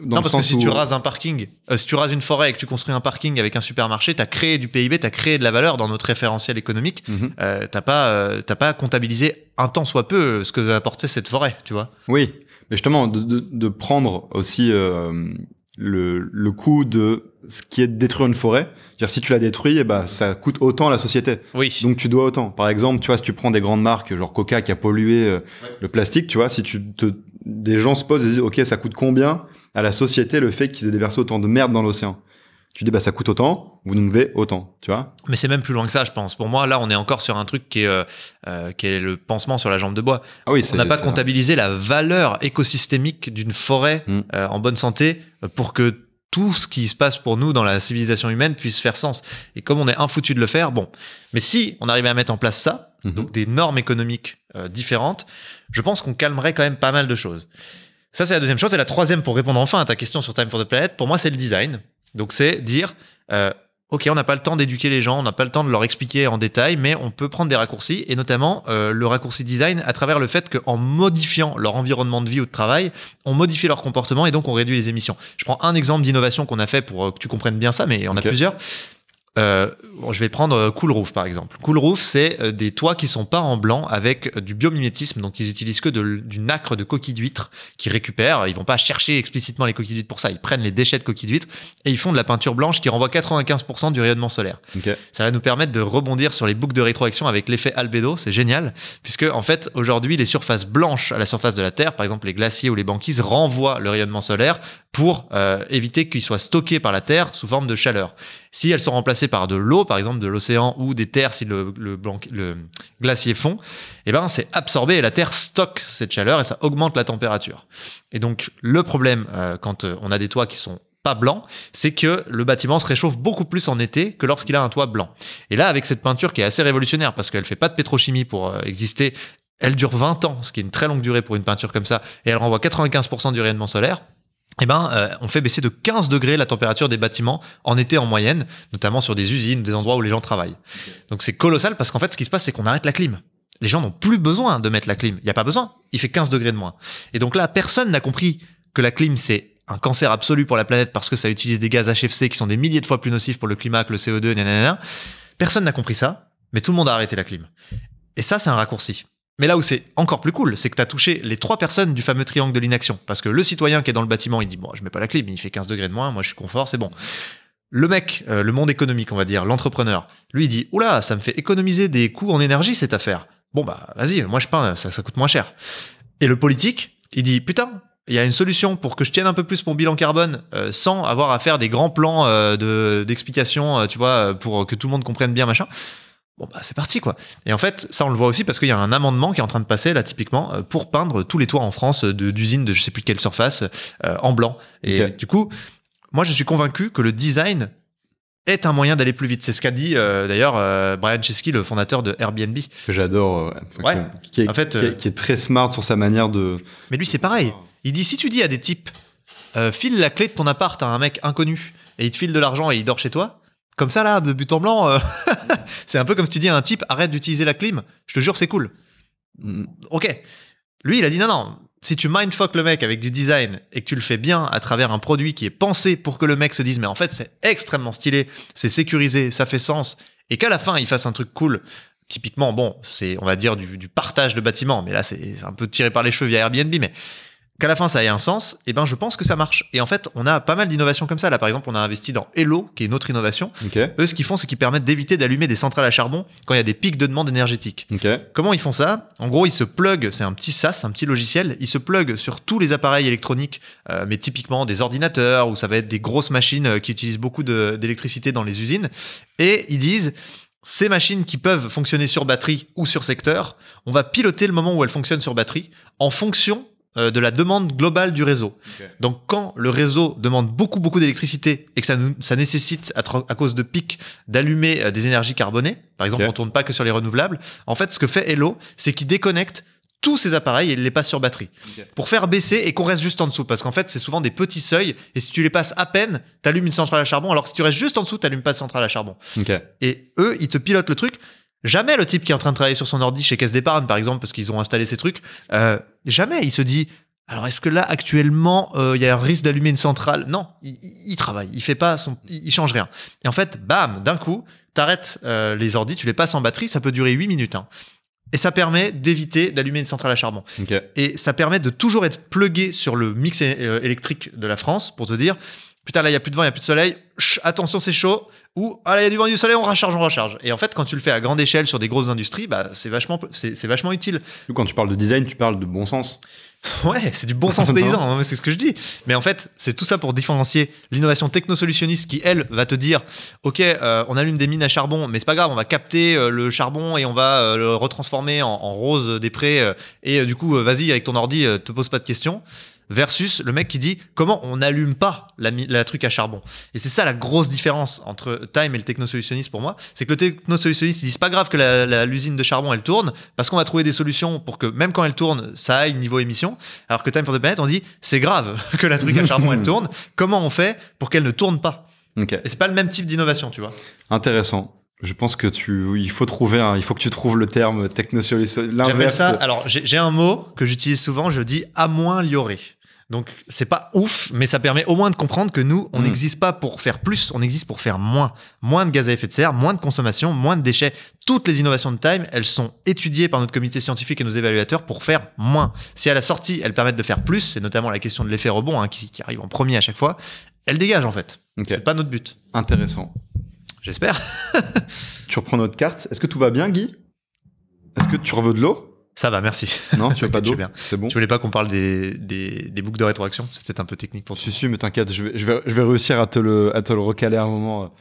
Non, parce que si tu rases un parking, si tu rases une forêt et que tu construis un parking avec un supermarché, t'as créé du PIB, t'as créé de la valeur dans notre référentiel économique. T'as pas comptabilisé un tant soit peu ce que va apporter cette forêt, tu vois. Oui, mais justement, de prendre aussi le coût de ce qui est de détruire une forêt. C'est-à-dire, si tu la détruis, ça coûte autant à la société. Oui. Donc, tu dois autant. Par exemple, tu vois, si tu prends des grandes marques, genre Coca qui a pollué le plastique, tu vois, si des gens se posent et disent, OK, ça coûte combien à la société le fait qu'ils aient déversé autant de merde dans l'océan? Tu dis, ça coûte autant, vous nous devez autant, tu vois. Mais c'est même plus loin que ça, je pense. Pour moi, là, on est encore sur un truc qui est le pansement sur la jambe de bois. Ah oui, on n'a pas comptabilisé la valeur écosystémique d'une forêt en bonne santé pour que tout ce qui se passe pour nous dans la civilisation humaine puisse faire sens. Et comme on est infoutu de le faire, bon. Mais si on arrivait à mettre en place ça, donc des normes économiques différentes, je pense qu'on calmerait quand même pas mal de choses. Ça, c'est la deuxième chose. Et la troisième, pour répondre enfin à ta question sur Time for the Planet, pour moi, c'est le design. Donc, c'est dire, OK, on n'a pas le temps d'éduquer les gens, on n'a pas le temps de leur expliquer en détail, mais on peut prendre des raccourcis, et notamment le raccourci design à travers le fait qu'en modifiant leur environnement de vie ou de travail, on modifie leur comportement et donc on réduit les émissions. Je prends un exemple d'innovation qu'on a fait pour que tu comprennes bien ça, mais il y en a plusieurs. Je vais prendre Cool Roof par exemple. Cool Roof, c'est des toits qui sont pas en blanc avec du biomimétisme, donc ils utilisent que du nacre de coquilles d'huîtres qu'ils récupèrent. Ils vont pas chercher explicitement les coquilles d'huîtres pour ça, ils prennent les déchets de coquilles d'huîtres et ils font de la peinture blanche qui renvoie 95% du rayonnement solaire. Ça va nous permettre de rebondir sur les boucles de rétroaction avec l'effet albédo, c'est génial, puisque en fait aujourd'hui les surfaces blanches à la surface de la Terre, par exemple les glaciers ou les banquises, renvoient le rayonnement solaire pour éviter qu'ils soient stockés par la Terre sous forme de chaleur. Si elles sont remplacées par de l'eau, par exemple de l'océan ou des terres, si le glacier fond, c'est absorbé et la Terre stocke cette chaleur et ça augmente la température. Et donc le problème quand on a des toits qui sont pas blancs, c'est que le bâtiment se réchauffe beaucoup plus en été que lorsqu'il a un toit blanc. Et là, avec cette peinture qui est assez révolutionnaire parce qu'elle fait pas de pétrochimie pour exister, elle dure 20 ans, ce qui est une très longue durée pour une peinture comme ça, et elle renvoie 95% du rayonnement solaire. On fait baisser de 15 degrés la température des bâtiments en été en moyenne, notamment sur des usines, des endroits où les gens travaillent. Donc c'est colossal parce qu'en fait, ce qui se passe, c'est qu'on arrête la clim. Les gens n'ont plus besoin de mettre la clim. Il n'y a pas besoin. Il fait 15 degrés de moins. Et donc là, personne n'a compris que la clim, c'est un cancer absolu pour la planète parce que ça utilise des gaz HFC qui sont des milliers de fois plus nocifs pour le climat que le CO2, nanana. Personne n'a compris ça, mais tout le monde a arrêté la clim. Et ça, c'est un raccourci. Mais là où c'est encore plus cool, c'est que tu as touché les 3 personnes du fameux triangle de l'inaction. Parce que le citoyen qui est dans le bâtiment, il dit « Bon, je mets pas la clim, il fait 15 degrés de moins, moi je suis confort, c'est bon. » Le mec, le monde économique, on va dire, l'entrepreneur, lui il dit « Oula, ça me fait économiser des coûts en énergie cette affaire. Bon vas-y, moi je peins, ça coûte moins cher. » Et le politique, il dit « Putain, il y a une solution pour que je tienne un peu plus mon bilan carbone sans avoir à faire des grands plans d'explication, tu vois, pour que tout le monde comprenne bien, machin. Bon, bah, c'est parti, quoi. Et en fait, ça, on le voit aussi parce qu'il y a un amendement qui est en train de passer, là, typiquement, pour peindre tous les toits en France d'usines de je sais plus quelle surface en blanc. Et du coup, moi, je suis convaincu que le design est un moyen d'aller plus vite. C'est ce qu'a dit, d'ailleurs, Brian Chesky, le fondateur de Airbnb. Que j'adore. Qui est très smart sur sa manière de... Mais lui, c'est pareil. Il dit, si tu dis à des types, file la clé de ton appart à un mec inconnu et il te file de l'argent et il dort chez toi, comme ça, là, de but en blanc, c'est un peu comme si tu dis à un type, arrête d'utiliser la clim, je te jure, c'est cool. Ok. Lui, il a dit, non, si tu mindfuck le mec avec du design et que tu le fais bien à travers un produit qui est pensé pour que le mec se dise, mais en fait, c'est extrêmement stylé, c'est sécurisé, ça fait sens, et qu'à la fin, il fasse un truc cool. Typiquement, bon, c'est, on va dire, du partage de bâtiments, mais là, c'est un peu tiré par les cheveux via Airbnb, mais qu'à la fin ça ait un sens, et ben je pense que ça marche. Et en fait, on a pas mal d'innovations comme ça. Là, par exemple, on a investi dans Hello, qui est une autre innovation. Eux, ce qu'ils font, c'est qu'ils permettent d'éviter d'allumer des centrales à charbon quand il y a des pics de demande énergétique. Comment ils font ça? En gros, ils se pluguent, c'est un petit SaaS, un petit logiciel, ils se pluguent sur tous les appareils électroniques, mais typiquement des ordinateurs, ou ça va être des grosses machines qui utilisent beaucoup d'électricité dans les usines, et ils disent... Ces machines qui peuvent fonctionner sur batterie ou sur secteur, on va piloter le moment où elles fonctionnent sur batterie en fonction de la demande globale du réseau. Donc, quand le réseau demande beaucoup d'électricité et que ça nécessite, à cause de pics, d'allumer des énergies carbonées, par exemple, on tourne pas que sur les renouvelables, en fait, ce que fait Hello, c'est qu'il déconnecte tous ces appareils et il les passe sur batterie pour faire baisser et qu'on reste juste en dessous, parce qu'en fait c'est souvent des petits seuils et si tu les passes à peine t'allumes une centrale à charbon, alors que si tu restes juste en dessous t'allumes pas de centrale à charbon. Et eux ils te pilotent le truc. Jamais le type qui est en train de travailler sur son ordi chez Caisse d'Épargne par exemple, parce qu'ils ont installé ces trucs, jamais il se dit alors est-ce que là actuellement il y a un risque d'allumer une centrale. Non, il travaille, il fait pas il change rien, et en fait bam, d'un coup t'arrêtes les ordis, tu les passes en batterie, ça peut durer 8 minutes Et ça permet d'éviter d'allumer une centrale à charbon. Et ça permet de toujours être plugué sur le mix électrique de la France pour te dire, putain, là, il n'y a plus de vent, il n'y a plus de soleil. Attention, c'est chaud. Ou, ah, là, il y a du vent et du soleil, on recharge. Et en fait, quand tu le fais à grande échelle sur des grosses industries, bah, c'est vachement utile. Quand tu parles de design, tu parles de bon sens. Ouais, c'est du bon sens paysan, hein, c'est ce que je dis. Mais en fait, c'est tout ça pour différencier l'innovation technosolutionniste qui, elle, va te dire, ok, on allume des mines à charbon, mais c'est pas grave, on va capter le charbon et on va le retransformer en rose des prés, et du coup, vas-y, avec ton ordi, te pose pas de questions. Versus le mec qui dit comment on n'allume pas la truc à charbon. Et c'est ça la grosse différence entre Time et le technosolutionniste pour moi, c'est que le technosolutionniste il dit c'est pas grave que l'usine de charbon elle tourne parce qu'on va trouver des solutions pour que même quand elle tourne ça aille niveau émission, alors que Time for the Planet on dit c'est grave que la truc à charbon elle tourne, comment on fait pour qu'elle ne tourne pas. Et c'est pas le même type d'innovation, tu vois. Intéressant. Je pense que il faut que tu trouves le terme technosolutionniste. J'appelle ça, alors j'ai un mot que j'utilise souvent, je dis amoindrer. Donc, c'est pas ouf, mais ça permet au moins de comprendre que nous, on n'existe pas pour faire plus, on existe pour faire moins. Moins de gaz à effet de serre, moins de consommation, moins de déchets. Toutes les innovations de Time, elles sont étudiées par notre comité scientifique et nos évaluateurs pour faire moins. Si à la sortie, elles permettent de faire plus, c'est notamment la question de l'effet rebond qui arrive en premier à chaque fois, elles dégagent en fait. C'est pas notre but. Intéressant. J'espère. Tu reprends notre carte. Est-ce que tout va bien, Guy? Est-ce que tu reveux de l'eau? Ça va, merci. Non, tu veux pas d'eau? C'est bon. Tu voulais pas qu'on parle des boucles de rétroaction? C'est peut-être un peu technique pour toi. Si, mais t'inquiète, je vais réussir à te le recaler à un moment.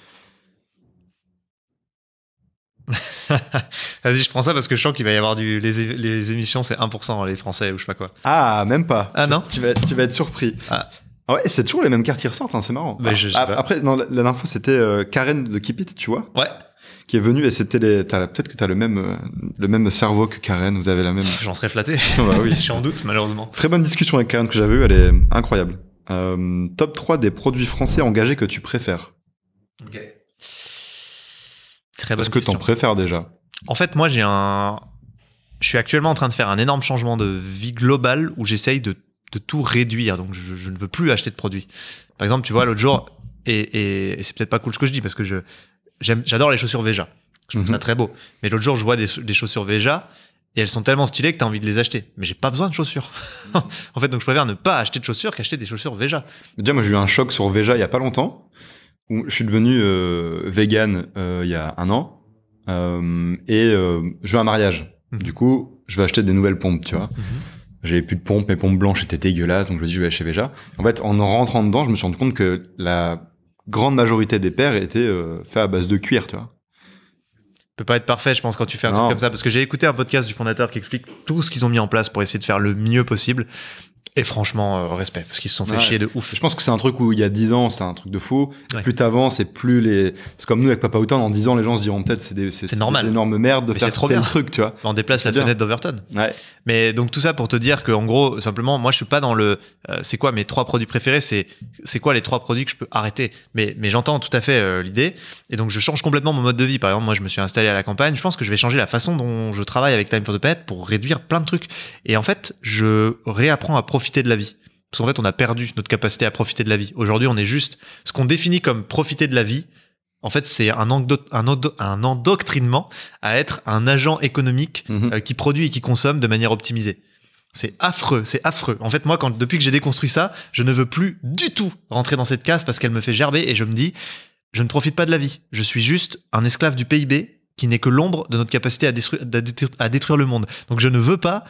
Vas-y, je prends ça parce que je sens qu'il va y avoir les émissions, c'est 1% les Français ou je sais pas quoi. Ah, même pas. Ah non? Tu vas être surpris. Ah ouais, c'est toujours les mêmes cartes qui ressortent, hein, c'est marrant. Mais après, non, la dernière fois, c'était Karen de Keep It, tu vois? Ouais. Qui est venu et c'était peut-être que t'as le même cerveau que Karen, vous avez la même. J'en serais flatté. Bah oui. Je suis en doute, malheureusement. Très bonne discussion avec Karen que j'avais eue, elle est incroyable. Top 3 des produits français engagés que tu préfères. Ok. Très bonne question. Est-ce que t'en préfères déjà? En fait, moi, je suis actuellement en train de faire un énorme changement de vie globale où j'essaye de tout réduire. Donc, je ne veux plus acheter de produits. Par exemple, tu vois, l'autre jour, et c'est peut-être pas cool ce que je dis parce que j'adore les chaussures Veja. Je trouve ça très beau. Mais l'autre jour, je vois des chaussures Veja et elles sont tellement stylées que t'as envie de les acheter. Mais j'ai pas besoin de chaussures. En fait, donc je préfère ne pas acheter de chaussures qu'acheter des chaussures Veja. Déjà, moi, j'ai eu un choc sur Veja il y a pas longtemps. Où je suis devenu vegan il y a 1 an. Et je veux un mariage. Du coup, je vais acheter des nouvelles pompes, tu vois. J'avais plus de pompe, mes pompes blanches étaient dégueulasses, donc je me dis je vais aller chez Veja. En fait, en rentrant dedans, je me suis rendu compte que la grande majorité des paires étaient faits à base de cuir, tu vois. Peut pas être parfait, je pense, quand tu fais un truc comme ça, parce que j'ai écouté un podcast du fondateur qui explique tout ce qu'ils ont mis en place pour essayer de faire le mieux possible. Et franchement, respect, parce qu'ils se sont fait chier de ouf. Je pense que c'est un truc où il y a 10 ans, c'était un truc de fou. Plus t'avances et plus les... C'est comme nous avec Papa Outan, en 10 ans, les gens se diront peut-être c'est normal. Des énormes merdes de faire tel truc, tu vois. On déplace la fenêtre d'Overton. Ouais. Mais donc tout ça pour te dire que en gros, simplement, moi je suis pas dans le c'est quoi mes 3 produits préférés, c'est quoi les 3 produits que je peux arrêter. Mais j'entends tout à fait l'idée, et donc je change complètement mon mode de vie. Par exemple, moi je me suis installé à la campagne, je pense que je vais changer la façon dont je travaille avec Time for the Pet pour réduire plein de trucs. Et en fait, je réapprends à profiter de la vie. Parce qu'en fait, on a perdu notre capacité à profiter de la vie. Aujourd'hui, on est juste ce qu'on définit comme profiter de la vie. En fait, c'est un endoctrinement à être un agent économique qui produit et qui consomme de manière optimisée. C'est affreux, c'est affreux. En fait, moi, depuis que j'ai déconstruit ça, je ne veux plus du tout rentrer dans cette case parce qu'elle me fait gerber, et je me dis, je ne profite pas de la vie. Je suis juste un esclave du PIB qui n'est que l'ombre de notre capacité à détruire le monde. Donc je ne veux pas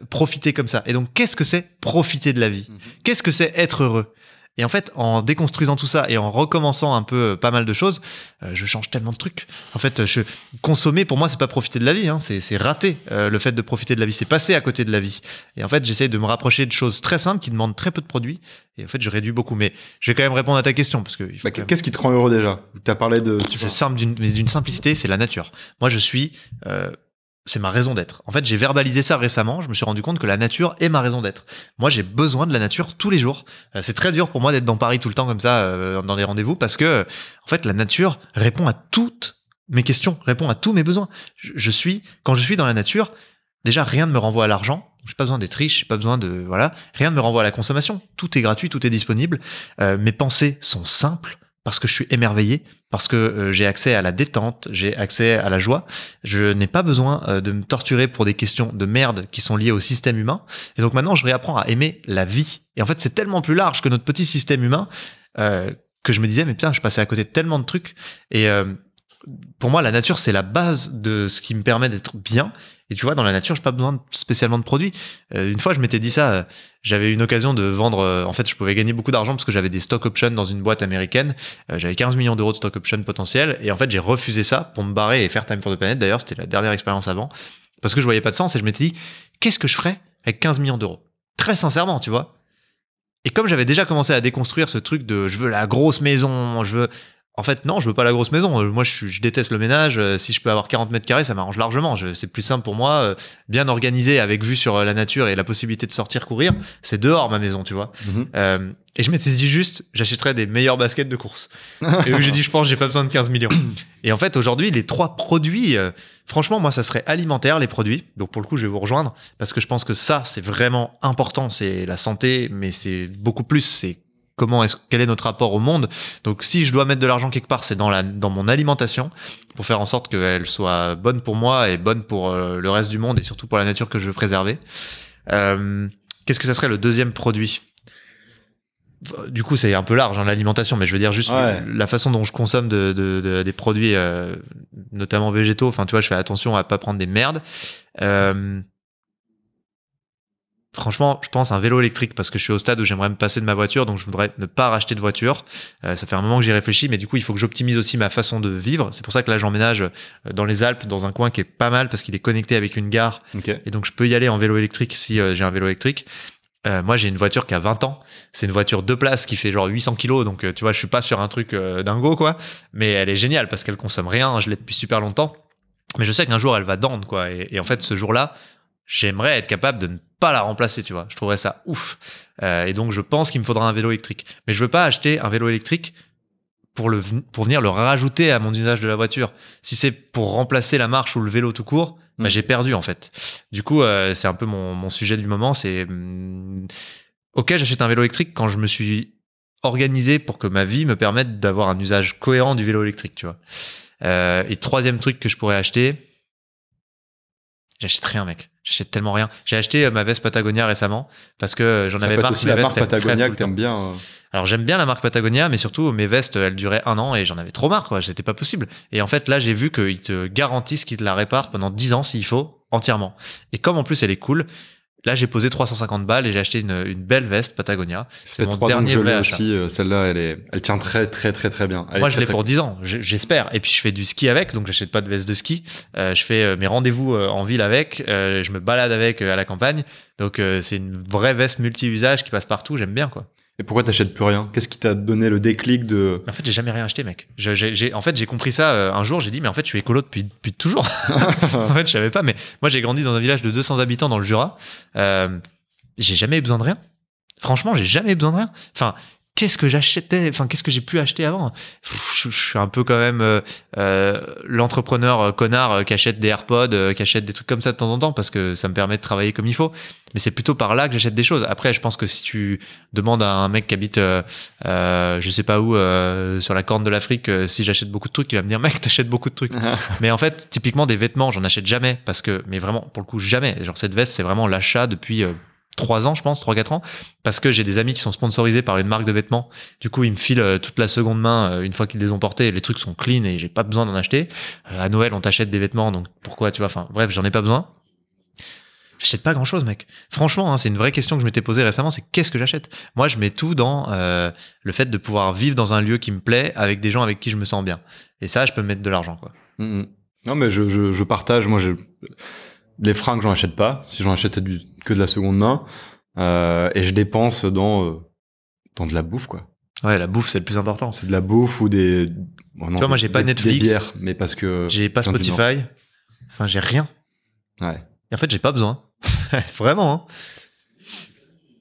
profiter comme ça. Et donc qu'est-ce que c'est profiter de la vie ? Qu'est-ce que c'est être heureux ? Et en fait, en déconstruisant tout ça et en recommençant un peu pas mal de choses, je change tellement de trucs. En fait, consommer, pour moi, c'est pas profiter de la vie, hein, c'est rater le fait de profiter de la vie, c'est passer à côté de la vie. Et en fait, j'essaie de me rapprocher de choses très simples qui demandent très peu de produits. Et en fait, je réduis beaucoup. Mais je vais quand même répondre à ta question, parce que qu'est-ce qui te rend heureux déjà ? T'as parlé de... C'est simple, mais d'une simplicité, c'est la nature. Moi, je suis... c'est ma raison d'être. En fait, j'ai verbalisé ça récemment. Je me suis rendu compte que la nature est ma raison d'être. Moi, j'ai besoin de la nature tous les jours. C'est très dur pour moi d'être dans Paris tout le temps comme ça, dans les rendez-vous, parce que, en fait, la nature répond à toutes mes questions, répond à tous mes besoins. Quand je suis dans la nature, déjà, rien ne me renvoie à l'argent. J'ai pas besoin d'être riche, j'ai pas besoin de, voilà. Rien ne me renvoie à la consommation. Tout est gratuit, tout est disponible. Mes pensées sont simples, parce que je suis émerveillé, parce que j'ai accès à la détente, j'ai accès à la joie. Je n'ai pas besoin de me torturer pour des questions de merde qui sont liées au système humain. Et donc maintenant, je réapprends à aimer la vie. Et en fait, c'est tellement plus large que notre petit système humain que je me disais, mais putain, je passais à côté de tellement de trucs. Et pour moi, la nature, c'est la base de ce qui me permet d'être bien. Et tu vois, dans la nature, j'ai pas besoin spécialement de produits. Une fois, je m'étais dit ça, j'avais une occasion de vendre, en fait, je pouvais gagner beaucoup d'argent parce que j'avais des stock options dans une boîte américaine. J'avais 15 millions d'euros de stock options potentiels. Et en fait, j'ai refusé ça pour me barrer et faire Time for the Planet. D'ailleurs, c'était la dernière expérience avant. Parce que je voyais pas de sens et je m'étais dit, qu'est-ce que je ferais avec 15 millions d'euros? Très sincèrement, tu vois. Et comme j'avais déjà commencé à déconstruire ce truc de je veux la grosse maison, en fait, non, je veux pas la grosse maison. Moi, je déteste le ménage. Si je peux avoir 40 mètres carrés, ça m'arrange largement. C'est plus simple pour moi. Bien organisé, avec vue sur la nature et la possibilité de sortir courir, c'est dehors ma maison, tu vois. Et je m'étais dit juste, j'achèterais des meilleurs baskets de course. Et où j'ai dit, je pense, j'ai pas besoin de 15 millions. Et en fait, aujourd'hui, les 3 produits, franchement, moi, ça serait alimentaire, les produits. Donc, pour le coup, je vais vous rejoindre parce que je pense que ça, c'est vraiment important. C'est la santé, mais c'est beaucoup plus. C'est quel est notre rapport au monde. Donc si je dois mettre de l'argent quelque part, c'est dans mon alimentation pour faire en sorte qu'elle soit bonne pour moi et bonne pour le reste du monde et surtout pour la nature que je veux préserver. Qu'est-ce que ça serait le deuxième produit? Du coup, c'est un peu large, hein, l'alimentation, mais je veux dire juste la façon dont je consomme des produits, notamment végétaux. Enfin, tu vois, je fais attention à pas prendre des merdes. Franchement, je pense un vélo électrique parce que je suis au stade où j'aimerais me passer de ma voiture, donc je voudrais ne pas racheter de voiture. Ça fait un moment que j'y réfléchis, mais du coup, il faut que j'optimise aussi ma façon de vivre. C'est pour ça que là, j'emménage dans les Alpes, dans un coin qui est pas mal parce qu'il est connecté avec une gare. Okay. Et donc, je peux y aller en vélo électrique si j'ai un vélo électrique. Moi, j'ai une voiture qui a 20 ans. C'est une voiture 2 places qui fait genre 800 kilos. Donc, tu vois, je suis pas sur un truc dingo, quoi. Mais elle est géniale parce qu'elle consomme rien. Je l'ai depuis super longtemps. Mais je sais qu'un jour, elle va down, quoi. Et en fait, ce jour-là, j'aimerais être capable de ne pas la remplacer, tu vois. Je trouverais ça ouf. Et donc, je pense qu'il me faudra un vélo électrique. Mais je veux pas acheter un vélo électrique pour venir le rajouter à mon usage de la voiture. Si c'est pour remplacer la marche ou le vélo tout court, bah, j'ai perdu, en fait. Du coup, c'est un peu mon sujet du moment. C'est, ok, j'achète un vélo électrique quand je me suis organisé pour que ma vie me permette d'avoir un usage cohérent du vélo électrique, tu vois. Et troisième truc que je pourrais acheter, j'achète rien, mec. J'achète tellement rien. J'ai acheté ma veste Patagonia récemment parce que j'en avais marre. C'est la marque Patagonia que t'aimes bien. Alors j'aime bien la marque Patagonia, mais surtout mes vestes, elles duraient 1 an et j'en avais trop marre, quoi. C'était pas possible. Et en fait, là, j'ai vu qu'ils te garantissent qu'ils te la réparent pendant 10 ans s'il faut, entièrement. Et comme en plus elle est cool, Là, j'ai posé 350 balles et j'ai acheté une belle veste Patagonia. C'est mon dernier vrai achat. Aussi, celle-là, elle tient très, très, très, très bien. Moi, je l'ai pour 10 ans, j'espère. Et puis, je fais du ski avec, donc j'achète pas de veste de ski. Je fais mes rendez-vous en ville avec. Je me balade avec à la campagne. Donc, c'est une vraie veste multi-usage qui passe partout. J'aime bien, quoi. Et pourquoi t'achètes plus rien? Qu'est-ce qui t'a donné le déclic de... En fait, j'ai jamais rien acheté, mec. En fait, j'ai compris ça un jour. J'ai dit, mais en fait, je suis écolo depuis toujours. En fait, je savais pas. Mais moi, j'ai grandi dans un village de 200 habitants dans le Jura. J'ai jamais eu besoin de rien. Franchement, j'ai jamais eu besoin de rien. Enfin, qu'est-ce que j'achetais? Enfin, qu'est-ce que j'ai pu acheter avant? Je suis un peu quand même l'entrepreneur connard qui achète des AirPods, qui achète des trucs comme ça de temps en temps parce que ça me permet de travailler comme il faut. Mais c'est plutôt par là que j'achète des choses. Après, je pense que si tu demandes à un mec qui habite, je sais pas où, sur la corne de l'Afrique, si j'achète beaucoup de trucs, il va me dire, mec, t'achètes beaucoup de trucs. Mais en fait, typiquement des vêtements, j'en achète jamais parce que, mais vraiment, pour le coup, jamais. Genre cette veste, c'est vraiment l'achat depuis 3 ans, je pense, 3-4 ans, parce que j'ai des amis qui sont sponsorisés par une marque de vêtements. Du coup, ils me filent toute la seconde main une fois qu'ils les ont portés. Les trucs sont clean et j'ai pas besoin d'en acheter. À Noël, on t'achète des vêtements, donc pourquoi, tu vois, enfin, bref, j'en ai pas besoin. J'achète pas grand chose, mec. Franchement, hein, c'est une vraie question que je m'étais posée récemment, c'est qu'est-ce que j'achète? Moi, je mets tout dans le fait de pouvoir vivre dans un lieu qui me plaît avec des gens avec qui je me sens bien. Et ça, je peux mettre de l'argent, quoi. Non, mais je partage. Moi, les fringues, j'en achète pas. Si j'en achète que de la seconde main. Et je dépense dans de la bouffe, quoi. Ouais, la bouffe, c'est le plus important. C'est de la bouffe ou des... Bon, non, tu vois, moi, j'ai pas Netflix. Des bières, mais parce que... J'ai pas Spotify. Enfin, j'ai rien. Ouais. Et en fait, j'ai pas besoin. Vraiment, hein.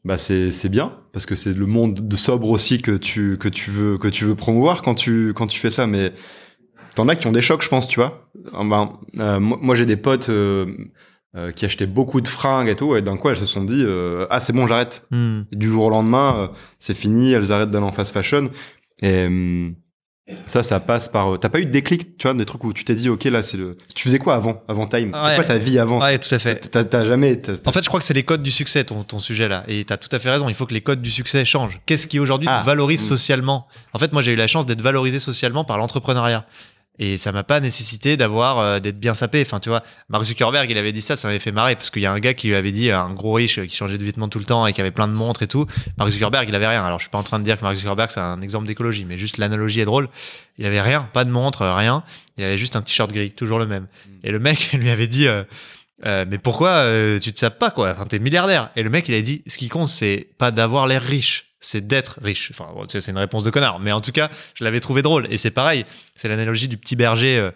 Bah, c'est bien. Parce que c'est le monde de sobre aussi que tu veux promouvoir quand tu fais ça. Mais t'en as qui ont des chocs, je pense, tu vois. Moi, j'ai des potes qui achetaient beaucoup de fringues et tout, et d'un coup, elles se sont dit ah, c'est bon, j'arrête. Et du jour au lendemain, c'est fini, elles arrêtent d'aller en fast fashion. Et ça passe par... T'as pas eu de déclic, tu vois, des trucs où tu t'es dit, ok, là, Tu faisais quoi avant Time? C'était quoi ta vie avant? Ouais, tout à fait. T'as jamais... En fait, je crois que c'est les codes du succès, ton sujet là. Et t'as tout à fait raison, il faut que les codes du succès changent. Qu'est-ce qui aujourd'hui te valorise socialement? En fait, moi, j'ai eu la chance d'être valorisé socialement par l'entrepreneuriat. Et ça m'a pas nécessité d'être bien sapé. Enfin, tu vois, Mark Zuckerberg, il avait dit ça m'avait fait marrer parce qu'il y a un gars qui lui avait dit, un gros riche qui changeait de vêtements tout le temps et qui avait plein de montres et tout. Mark Zuckerberg, il avait rien. Alors, je suis pas en train de dire que Mark Zuckerberg, c'est un exemple d'écologie, mais juste l'analogie est drôle. Il avait rien, pas de montre, rien. Il avait juste un t-shirt gris, toujours le même. Et le mec lui avait dit, mais pourquoi tu te sapes pas, quoi? Enfin, t'es milliardaire. Et le mec, il a dit, ce qui compte, c'est pas d'avoir l'air riche, c'est d'être riche. Enfin, bon, c'est une réponse de connard, mais en tout cas, je l'avais trouvé drôle. Et c'est pareil, c'est l'analogie du petit berger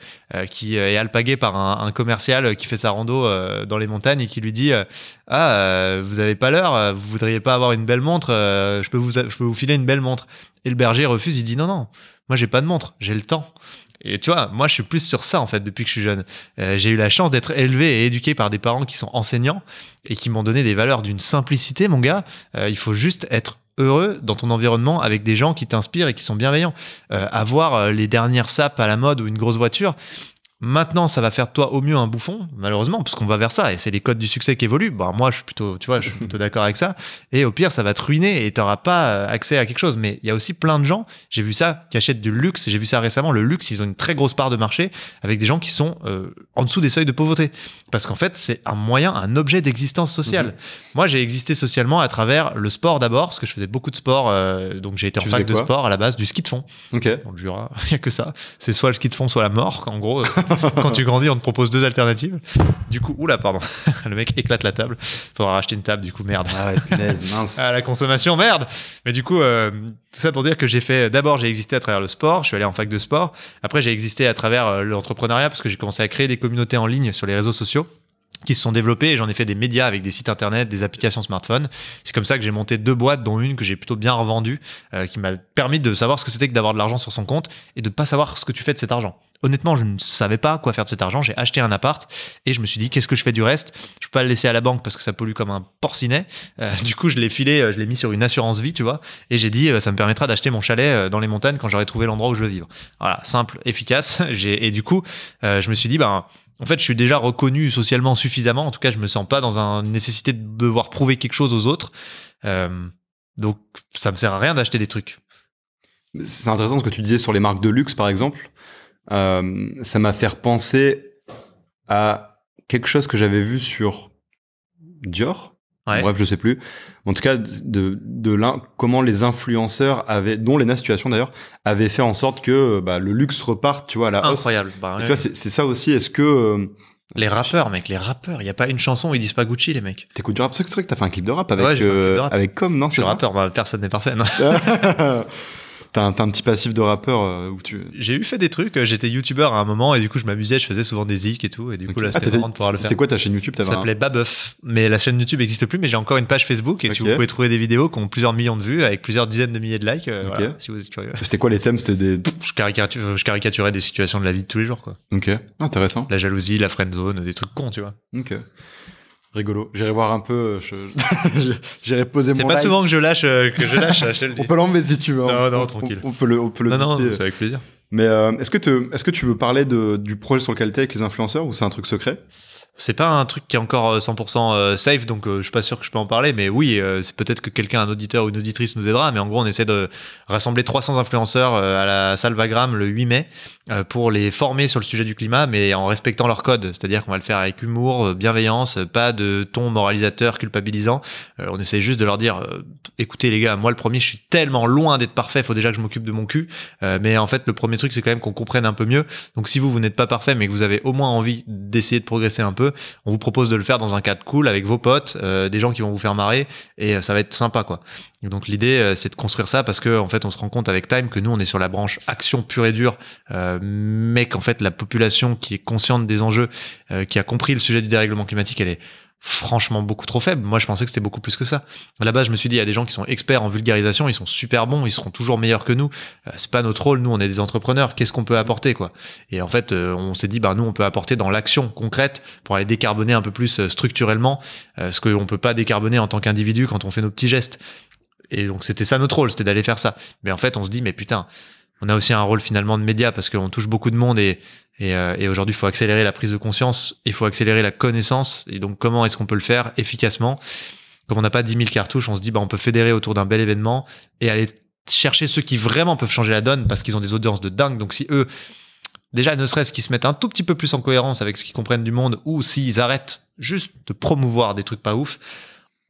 qui est alpagué par un commercial qui fait sa rando dans les montagnes et qui lui dit vous avez pas l'heure, vous voudriez pas avoir une belle montre, je peux vous filer une belle montre. Et le berger refuse, il dit non, moi j'ai pas de montre, j'ai le temps. Et tu vois, moi je suis plus sur ça en fait depuis que je suis jeune. J'ai eu la chance d'être élevé et éduqué par des parents qui sont enseignants et qui m'ont donné des valeurs d'une simplicité, mon gars. Il faut juste être heureux dans ton environnement avec des gens qui t'inspirent et qui sont bienveillants. Avoir les dernières sapes à la mode ou une grosse voiture, maintenant ça va faire de toi au mieux un bouffon, malheureusement, parce qu'on va vers ça et c'est les codes du succès qui évoluent. Bah moi je suis plutôt d'accord avec ça. Et au pire ça va te ruiner et t'auras pas accès à quelque chose. Mais il y a aussi plein de gens, j'ai vu ça, qui achètent du luxe. J'ai vu ça récemment. Le luxe, ils ont une très grosse part de marché avec des gens qui sont en dessous des seuils de pauvreté, parce qu'en fait c'est un objet d'existence sociale. Moi j'ai existé socialement à travers le sport d'abord, parce que je faisais beaucoup de sport, donc j'ai été en fac de sport à la base, du ski de fond. Dans le Jura, il y a que ça. C'est soit le ski de fond, soit la mort, en gros. Quand tu grandis, on te propose 2 alternatives. Du coup, pardon, le mec éclate la table. Faudra racheter une table, du coup, merde. Ah ouais, punaise, mince. La consommation, merde. Mais du coup, tout ça pour dire que d'abord, j'ai existé à travers le sport. Je suis allé en fac de sport. Après, j'ai existé à travers l'entrepreneuriat parce que j'ai commencé à créer des communautés en ligne sur les réseaux sociaux qui se sont développés et j'en ai fait des médias avec des sites internet, des applications smartphone. C'est comme ça que j'ai monté 2 boîtes, dont une que j'ai plutôt bien revendue, qui m'a permis de savoir ce que c'était que d'avoir de l'argent sur son compte et de pas savoir ce que tu fais de cet argent. Honnêtement, je ne savais pas quoi faire de cet argent. J'ai acheté un appart et je me suis dit, qu'est-ce que je fais du reste? Je peux pas le laisser à la banque parce que ça pollue comme un porcinet. Du coup, je l'ai mis sur une assurance vie, tu vois. Et j'ai dit, ça me permettra d'acheter mon chalet dans les montagnes quand j'aurai trouvé l'endroit où je veux vivre. Voilà, simple, efficace. Et du coup, je me suis dit, en fait, je suis déjà reconnu socialement suffisamment. En tout cas, je me sens pas dans une nécessité de devoir prouver quelque chose aux autres. Donc, ça me sert à rien d'acheter des trucs. C'est intéressant ce que tu disais sur les marques de luxe, par exemple. Ça m'a fait penser à quelque chose que j'avais vu sur Dior. Ouais. Bref, je sais plus. En tout cas, comment les influenceurs dont Lena Situation d'ailleurs, avaient fait en sorte que le luxe reparte, tu vois, à la hausse. Incroyable. Tu vois, c'est ça aussi. Est-ce que les rappeurs, mec, il y a pas une chanson où ils disent pas Gucci, les mecs. T'écoutes du rap? C'est vrai que t'as fait un clip de rap avec Com, non? Je suis rappeur, personne n'est parfait. Non. T'as un petit passif de rappeur où J'ai fait des trucs, j'étais youtubeur à un moment et du coup je m'amusais, je faisais souvent des zik et tout et du coup là c'était marrant de pouvoir le faire. C'était quoi ta chaîne YouTube? Ça s'appelait Babeuf, mais la chaîne YouTube n'existe plus, mais j'ai encore une page Facebook et si vous pouvez trouver des vidéos qui ont plusieurs millions de vues avec plusieurs dizaines de milliers de likes, voilà, si vous êtes curieux. C'était quoi les thèmes? C'était Je caricaturais des situations de la vie de tous les jours, quoi. Ok, intéressant. La jalousie, la friendzone, des trucs cons, tu vois. Ok. Rigolo. J'irai voir un peu. J'irai poser mon like. C'est pas souvent que je lâche, je te le dis. On peut l'enlever si tu veux. Non, tranquille. On peut le Non, c'est avec plaisir. Mais est-ce que tu veux parler du projet sur lequel t'es avec les influenceurs ou c'est un truc secret? C'est pas un truc qui est encore 100% safe, donc je suis pas sûr que je peux en parler, mais oui, c'est peut-être que un auditeur ou une auditrice nous aidera, mais en gros, on essaie de rassembler 300 influenceurs à la salle Wagram le 8 mai pour les former sur le sujet du climat, mais en respectant leur code, c'est-à-dire qu'on va le faire avec humour, bienveillance, pas de ton moralisateur, culpabilisant. On essaie juste de leur dire, écoutez les gars, moi le premier, je suis tellement loin d'être parfait, faut déjà que je m'occupe de mon cul, mais en fait, le premier truc, c'est quand même qu'on comprenne un peu mieux. Donc si vous n'êtes pas parfait, mais que vous avez au moins envie d'essayer de progresser un peu, on vous propose de le faire dans un cadre cool avec vos potes, des gens qui vont vous faire marrer et ça va être sympa, quoi. Et donc l'idée c'est de construire ça parce que en fait on se rend compte avec Time que nous on est sur la branche action pure et dure, mais qu'en fait la population qui est consciente des enjeux, qui a compris le sujet du dérèglement climatique, elle est franchement beaucoup trop faible. Moi, je pensais que c'était beaucoup plus que ça. À la base, je me suis dit, il y a des gens qui sont experts en vulgarisation, ils sont super bons, ils seront toujours meilleurs que nous. C'est pas notre rôle. Nous, on est des entrepreneurs. Qu'est-ce qu'on peut apporter, quoi? Et en fait, on s'est dit, nous, on peut apporter dans l'action concrète pour aller décarboner un peu plus structurellement, ce qu'on peut pas décarboner en tant qu'individu quand on fait nos petits gestes. Et donc, c'était ça notre rôle, c'était d'aller faire ça. Mais en fait, on se dit, mais putain, on a aussi un rôle finalement de média parce qu'on touche beaucoup de monde et aujourd'hui, il faut accélérer la prise de conscience, il faut accélérer la connaissance. Et donc, comment est-ce qu'on peut le faire efficacement? Comme on n'a pas 10 000 cartouches, on se dit, on peut fédérer autour d'un bel événement et aller chercher ceux qui vraiment peuvent changer la donne parce qu'ils ont des audiences de dingue. Donc, si eux, déjà, ne serait-ce qu'ils se mettent un tout petit peu plus en cohérence avec ce qu'ils comprennent du monde ou s'ils arrêtent juste de promouvoir des trucs pas ouf,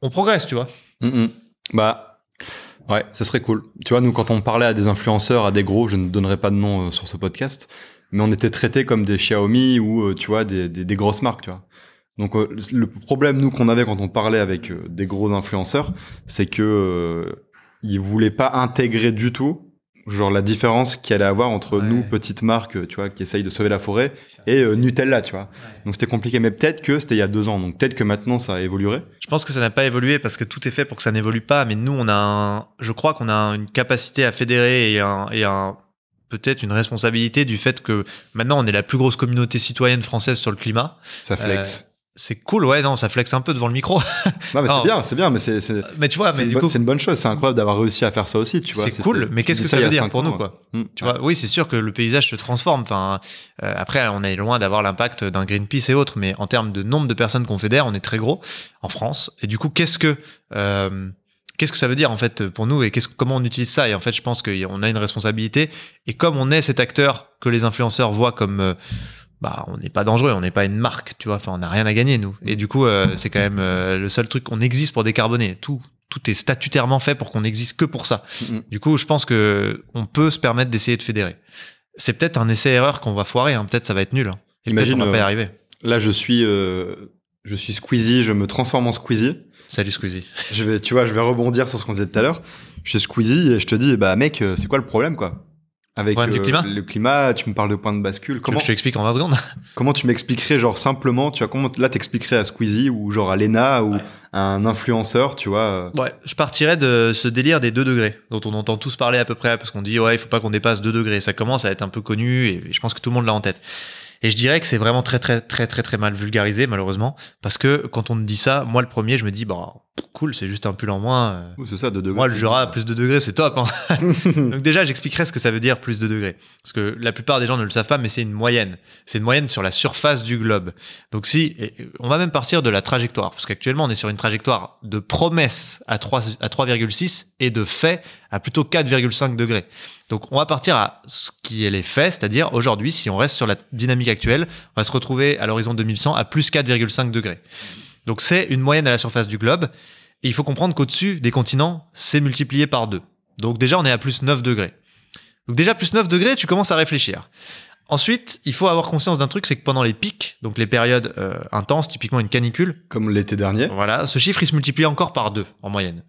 on progresse, tu vois. Ouais, ça serait cool. Tu vois, nous, quand on parlait à des influenceurs, à des gros, je ne donnerai pas de nom sur ce podcast, mais on était traités comme des Xiaomi ou, tu vois, des grosses marques, tu vois. Donc, le problème, nous, qu'on avait quand on parlait avec des gros influenceurs, c'est que ils voulaient pas intégrer du tout, genre, la différence qu'il allait avoir entre nous, petites marques, tu vois, qui essayent de sauver la forêt, et Nutella, tu vois. Ouais. Donc, c'était compliqué. Mais peut-être que c'était il y a 2 ans. Donc, peut-être que maintenant, ça évoluerait. Je pense que ça n'a pas évolué parce que tout est fait pour que ça n'évolue pas. Mais nous, je crois qu'on a une capacité à fédérer et peut-être une responsabilité du fait que maintenant, on est la plus grosse communauté citoyenne française sur le climat. Ça flex. C'est cool, ouais, non, ça flexe un peu devant le micro. Non, mais c'est bien, mais mais tu vois, c'est une bonne chose, c'est incroyable d'avoir réussi à faire ça aussi, tu vois. C'est cool, mais qu'est-ce que ça veut dire pour nous, quoi? Tu vois, oui, c'est sûr que le paysage se transforme. Enfin, après, on est loin d'avoir l'impact d'un Greenpeace et autres, mais en termes de nombre de personnes qu'on fédère, on est très gros en France. Et du coup, qu'est-ce que ça veut dire en fait pour nous et comment on utilise ça? Et en fait, je pense qu'on a une responsabilité. Et comme on est cet acteur que les influenceurs voient comme on n'est pas dangereux, on n'est pas une marque, tu vois. Enfin, on n'a rien à gagner, nous. Et du coup, c'est quand même le seul truc qu'on existe pour décarboner. Tout est statutairement fait pour qu'on existe que pour ça. Du coup, je pense que on peut se permettre d'essayer de fédérer. C'est peut-être un essai-erreur qu'on va foirer, hein. Peut-être ça va être nul. Hein. Et imagine, peut-être on va pas y arriver. Là, je suis Squeezie, je me transforme en Squeezie. Salut Squeezie. Je vais rebondir sur ce qu'on disait tout à l'heure. Je suis Squeezie et je te dis, mec, c'est quoi le problème, quoi? Avec le climat, tu me parles de point de bascule. Comment je t'explique en 20 secondes? Comment tu m'expliquerais, genre, simplement, tu vois, comment là t'expliquerais à Squeezie ou genre à Lena ou à un influenceur, tu vois? Ouais, je partirais de ce délire des 2 degrés dont on entend tous parler à peu près parce qu'on dit, il faut pas qu'on dépasse 2 degrés. Ça commence à être un peu connu et je pense que tout le monde l'a en tête. Et je dirais que c'est vraiment très, très, très, très, très mal vulgarisé, malheureusement. Parce que quand on me dit ça, moi, le premier, je me dis, cool, c'est juste un pull en moins. C'est ça, 2 degrés. Moi, le Jura, plus de degrés, c'est top. Hein. Donc déjà, j'expliquerai ce que ça veut dire, plus de degrés. Parce que la plupart des gens ne le savent pas, mais c'est une moyenne. C'est une moyenne sur la surface du globe. Donc on va même partir de la trajectoire. Parce qu'actuellement, on est sur une trajectoire de promesse à 3,6 et de fait à plutôt 4,5 degrés. Donc, on va partir à ce qui est les faits, c'est-à-dire aujourd'hui, si on reste sur la dynamique actuelle, on va se retrouver à l'horizon 2100 à plus 4,5 degrés. Donc c'est une moyenne à la surface du globe. Et il faut comprendre qu'au-dessus des continents, c'est multiplié par 2. Donc déjà, on est à plus 9 degrés. Donc déjà, plus 9 degrés, tu commences à réfléchir. Ensuite, il faut avoir conscience d'un truc, c'est que pendant les pics, donc les périodes intenses, typiquement une canicule. Comme l'été dernier. Voilà, ce chiffre, il se multiplie encore par 2 en moyenne.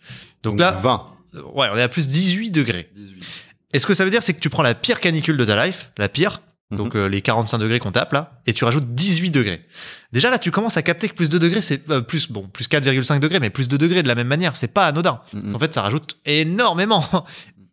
Donc là, 20. Ouais, on est à plus 18 degrés. 18. Et ce que ça veut dire, c'est que tu prends la pire canicule de ta life, la pire, donc les 45 degrés qu'on tape là, et tu rajoutes 18 degrés. Déjà là, tu commences à capter que plus 2 degrés, c'est plus 4,5 degrés, mais plus 2 degrés de la même manière, c'est pas anodin. En fait, ça rajoute énormément.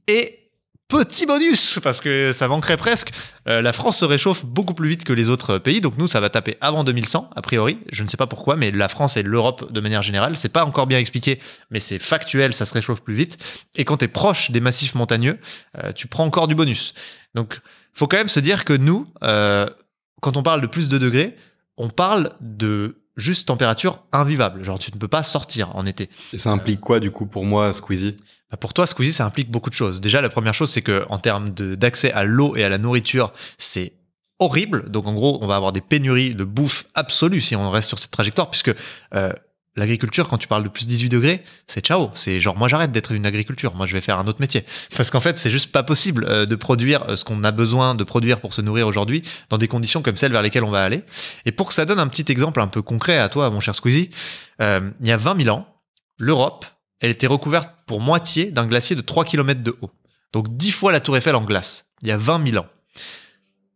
Et petit bonus, parce que ça manquerait presque, la France se réchauffe beaucoup plus vite que les autres pays, donc nous, ça va taper avant 2100, a priori. Je ne sais pas pourquoi, mais la France et l'Europe de manière générale, c'est pas encore bien expliqué, mais c'est factuel, ça se réchauffe plus vite. Et quand t'es proche des massifs montagneux, tu prends encore du bonus. Donc, faut quand même se dire que nous, quand on parle de plus de degrés, on parle de juste température invivable. Genre, tu ne peux pas sortir en été. Et ça implique quoi, du coup, pour moi, Squeezie? Pour toi, Squeezie, ça implique beaucoup de choses. Déjà, la première chose, c'est que en termes d'accès à l'eau et à la nourriture, c'est horrible. Donc, en gros, on va avoir des pénuries de bouffe absolues si on reste sur cette trajectoire, puisque l'agriculture, quand tu parles de plus 18 degrés, c'est ciao. C'est genre, moi, j'arrête d'être une agriculture. Moi, je vais faire un autre métier. Parce qu'en fait, c'est juste pas possible de produire ce qu'on a besoin de produire pour se nourrir aujourd'hui dans des conditions comme celles vers lesquelles on va aller. Et pour que ça donne un petit exemple un peu concret à toi, mon cher Squeezie, il y a 20 000 ans, l'Europe, elle était recouverte pour moitié d'un glacier de 3 km de haut. Donc 10 fois la Tour Eiffel en glace. Il y a 20 000 ans.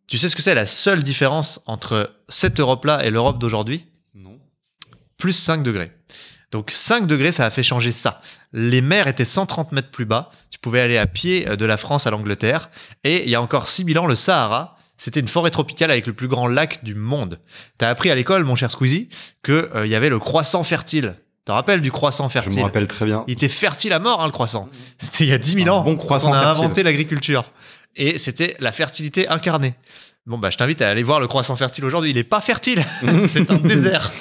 Tu sais ce que c'est la seule différence entre cette Europe-là et l'Europe d'aujourd'hui? Non. Plus 5 degrés. Donc 5 degrés, ça a fait changer ça. Les mers étaient 130 mètres plus bas. Tu pouvais aller à pied de la France à l'Angleterre. Et il y a encore 6 000 ans, le Sahara, c'était une forêt tropicale avec le plus grand lac du monde. T'as appris à l'école, mon cher Squeezie, qu'il y avait le croissant fertile. Tu te rappelles du croissant fertile? Je me rappelle très bien. Il était fertile à mort, hein, le croissant. C'était il y a 10 000 ans. Bon croissant on a fertile. inventé l'agriculture. Et c'était la fertilité incarnée. Bon, bah, je t'invite à aller voir le croissant fertile aujourd'hui. Il est pas fertile. C'est un désert.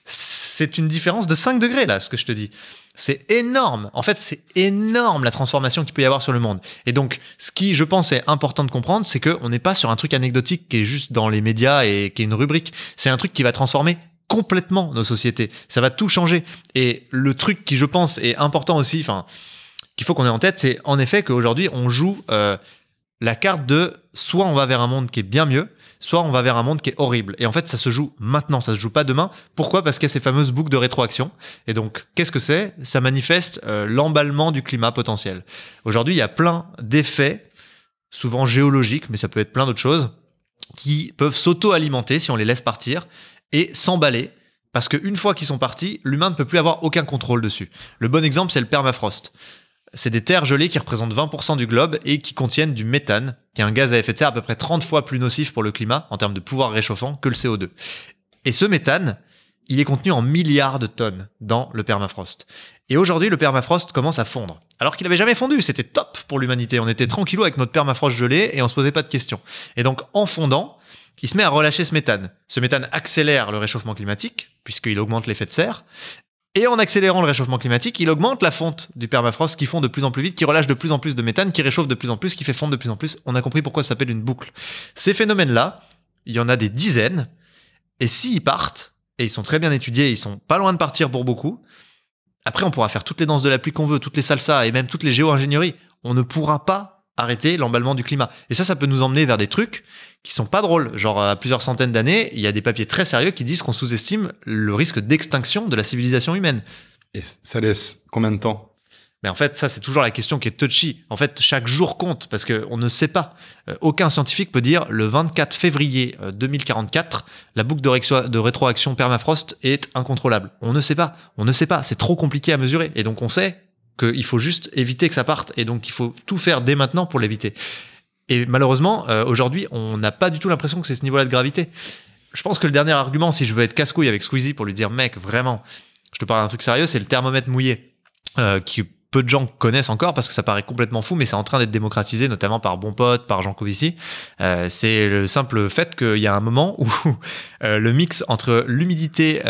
C'est une différence de 5 degrés, là, ce que je te dis. C'est énorme. En fait, c'est énorme la transformation qu'il peut y avoir sur le monde. Et donc, ce qui, je pense, est important de comprendre, c'est qu'on n'est pas sur un truc anecdotique qui est juste dans les médias et qui est une rubrique. C'est un truc qui va transformer complètement nos sociétés. Ça va tout changer. Et le truc qui, je pense, est important aussi, enfin, qu'il faut qu'on ait en tête, c'est en effet qu'aujourd'hui, on joue la carte de soit on va vers un monde qui est bien mieux, soit on va vers un monde qui est horrible. Et en fait, ça se joue maintenant, ça se joue pas demain. Pourquoi? Parce qu'il y a ces fameuses boucles de rétroaction. Et donc, qu'est-ce que c'est? Ça manifeste l'emballement du climat potentiel. Aujourd'hui, il y a plein d'effets, souvent géologiques, mais ça peut être plein d'autres choses, qui peuvent s'auto-alimenter si on les laisse partir et s'emballer, parce qu'une fois qu'ils sont partis, l'humain ne peut plus avoir aucun contrôle dessus. Le bon exemple, c'est le permafrost. C'est des terres gelées qui représentent 20% du globe et qui contiennent du méthane, qui est un gaz à effet de serre à peu près 30 fois plus nocif pour le climat en termes de pouvoir réchauffant que le CO2. Et ce méthane, il est contenu en milliards de tonnes dans le permafrost. Et aujourd'hui, le permafrost commence à fondre. Alors qu'il n'avait jamais fondu, c'était top pour l'humanité. On était tranquillou avec notre permafrost gelé et on se posait pas de questions. Et donc, en fondant, il se met à relâcher ce méthane. Ce méthane accélère le réchauffement climatique, puisqu'il augmente l'effet de serre. Et en accélérant le réchauffement climatique, il augmente la fonte du permafrost qui fond de plus en plus vite, qui relâche de plus en plus de méthane, qui réchauffe de plus en plus, qui fait fondre de plus en plus. On a compris pourquoi ça s'appelle une boucle. Ces phénomènes-là, il y en a des dizaines. Et s'ils partent, et ils sont très bien étudiés, ils sont pas loin de partir pour beaucoup, après on pourra faire toutes les danses de la pluie qu'on veut, toutes les salsas et même toutes les géo-ingénieries. On ne pourra pas arrêter l'emballement du climat. Et ça peut nous emmener vers des trucs qui sont pas drôles. Genre, à plusieurs centaines d'années, il y a des papiers très sérieux qui disent qu'on sous-estime le risque d'extinction de la civilisation humaine. Et ça laisse combien de temps? Mais en fait, ça, c'est toujours la question qui est touchy. En fait, chaque jour compte parce qu'on ne sait pas. Aucun scientifique peut dire le 24 février 2044, la boucle de rétroaction permafrost est incontrôlable. On ne sait pas. On ne sait pas. C'est trop compliqué à mesurer. Et donc, on sait qu'il faut juste éviter que ça parte. Et donc, il faut tout faire dès maintenant pour l'éviter. Et malheureusement, aujourd'hui, on n'a pas du tout l'impression que c'est ce niveau-là de gravité. Je pense que le dernier argument, si je veux être casse-couille avec Squeezie pour lui dire, mec, vraiment, je te parle d'un truc sérieux, c'est le thermomètre mouillé, qui peu de gens connaissent encore parce que ça paraît complètement fou, mais c'est en train d'être démocratisé, notamment par Bon Pote, par Jean Covici. C'est le simple fait qu'il y a un moment où le mix entre l'humidité,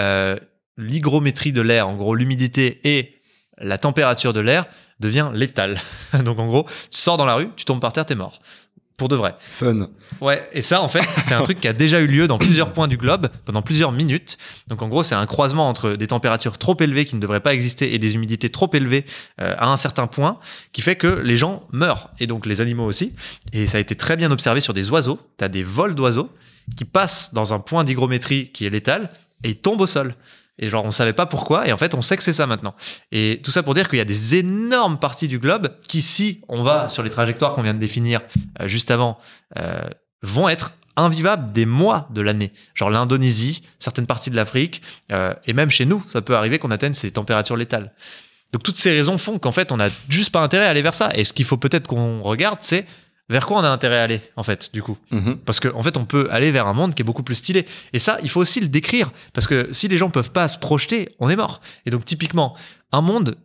l'hygrométrie de l'air, en gros l'humidité et la température de l'air devient létal. Donc en gros, tu sors dans la rue, tu tombes par terre, t'es mort. pour de vrai. Fun. Ouais, et ça, en fait, c'est un truc qui a déjà eu lieu dans plusieurs points du globe pendant plusieurs minutes. Donc, en gros, c'est un croisement entre des températures trop élevées qui ne devraient pas exister et des humidités trop élevées à un certain point qui fait que les gens meurent, et donc les animaux aussi. Et ça a été très bien observé sur des oiseaux. Tu as des vols d'oiseaux qui passent dans un point d'hygrométrie qui est létal et ils tombent au sol. Et genre, on savait pas pourquoi, et en fait, on sait que c'est ça maintenant. Et tout ça pour dire qu'il y a des énormes parties du globe qui, si on va sur les trajectoires qu'on vient de définir juste avant, vont être invivables des mois de l'année. Genre l'Indonésie, certaines parties de l'Afrique, et même chez nous, ça peut arriver qu'on atteigne ces températures létales. Donc toutes ces raisons font qu'en fait, on n'a juste pas intérêt à aller vers ça. Et ce qu'il faut peut-être qu'on regarde, c'est vers quoi on a intérêt à aller, en fait, du coup. Parce qu'en fait, on peut aller vers un monde qui est beaucoup plus stylé. Et ça, il faut aussi le décrire. Parce que si les gens peuvent pas se projeter, on est mort. Et donc, typiquement, un monde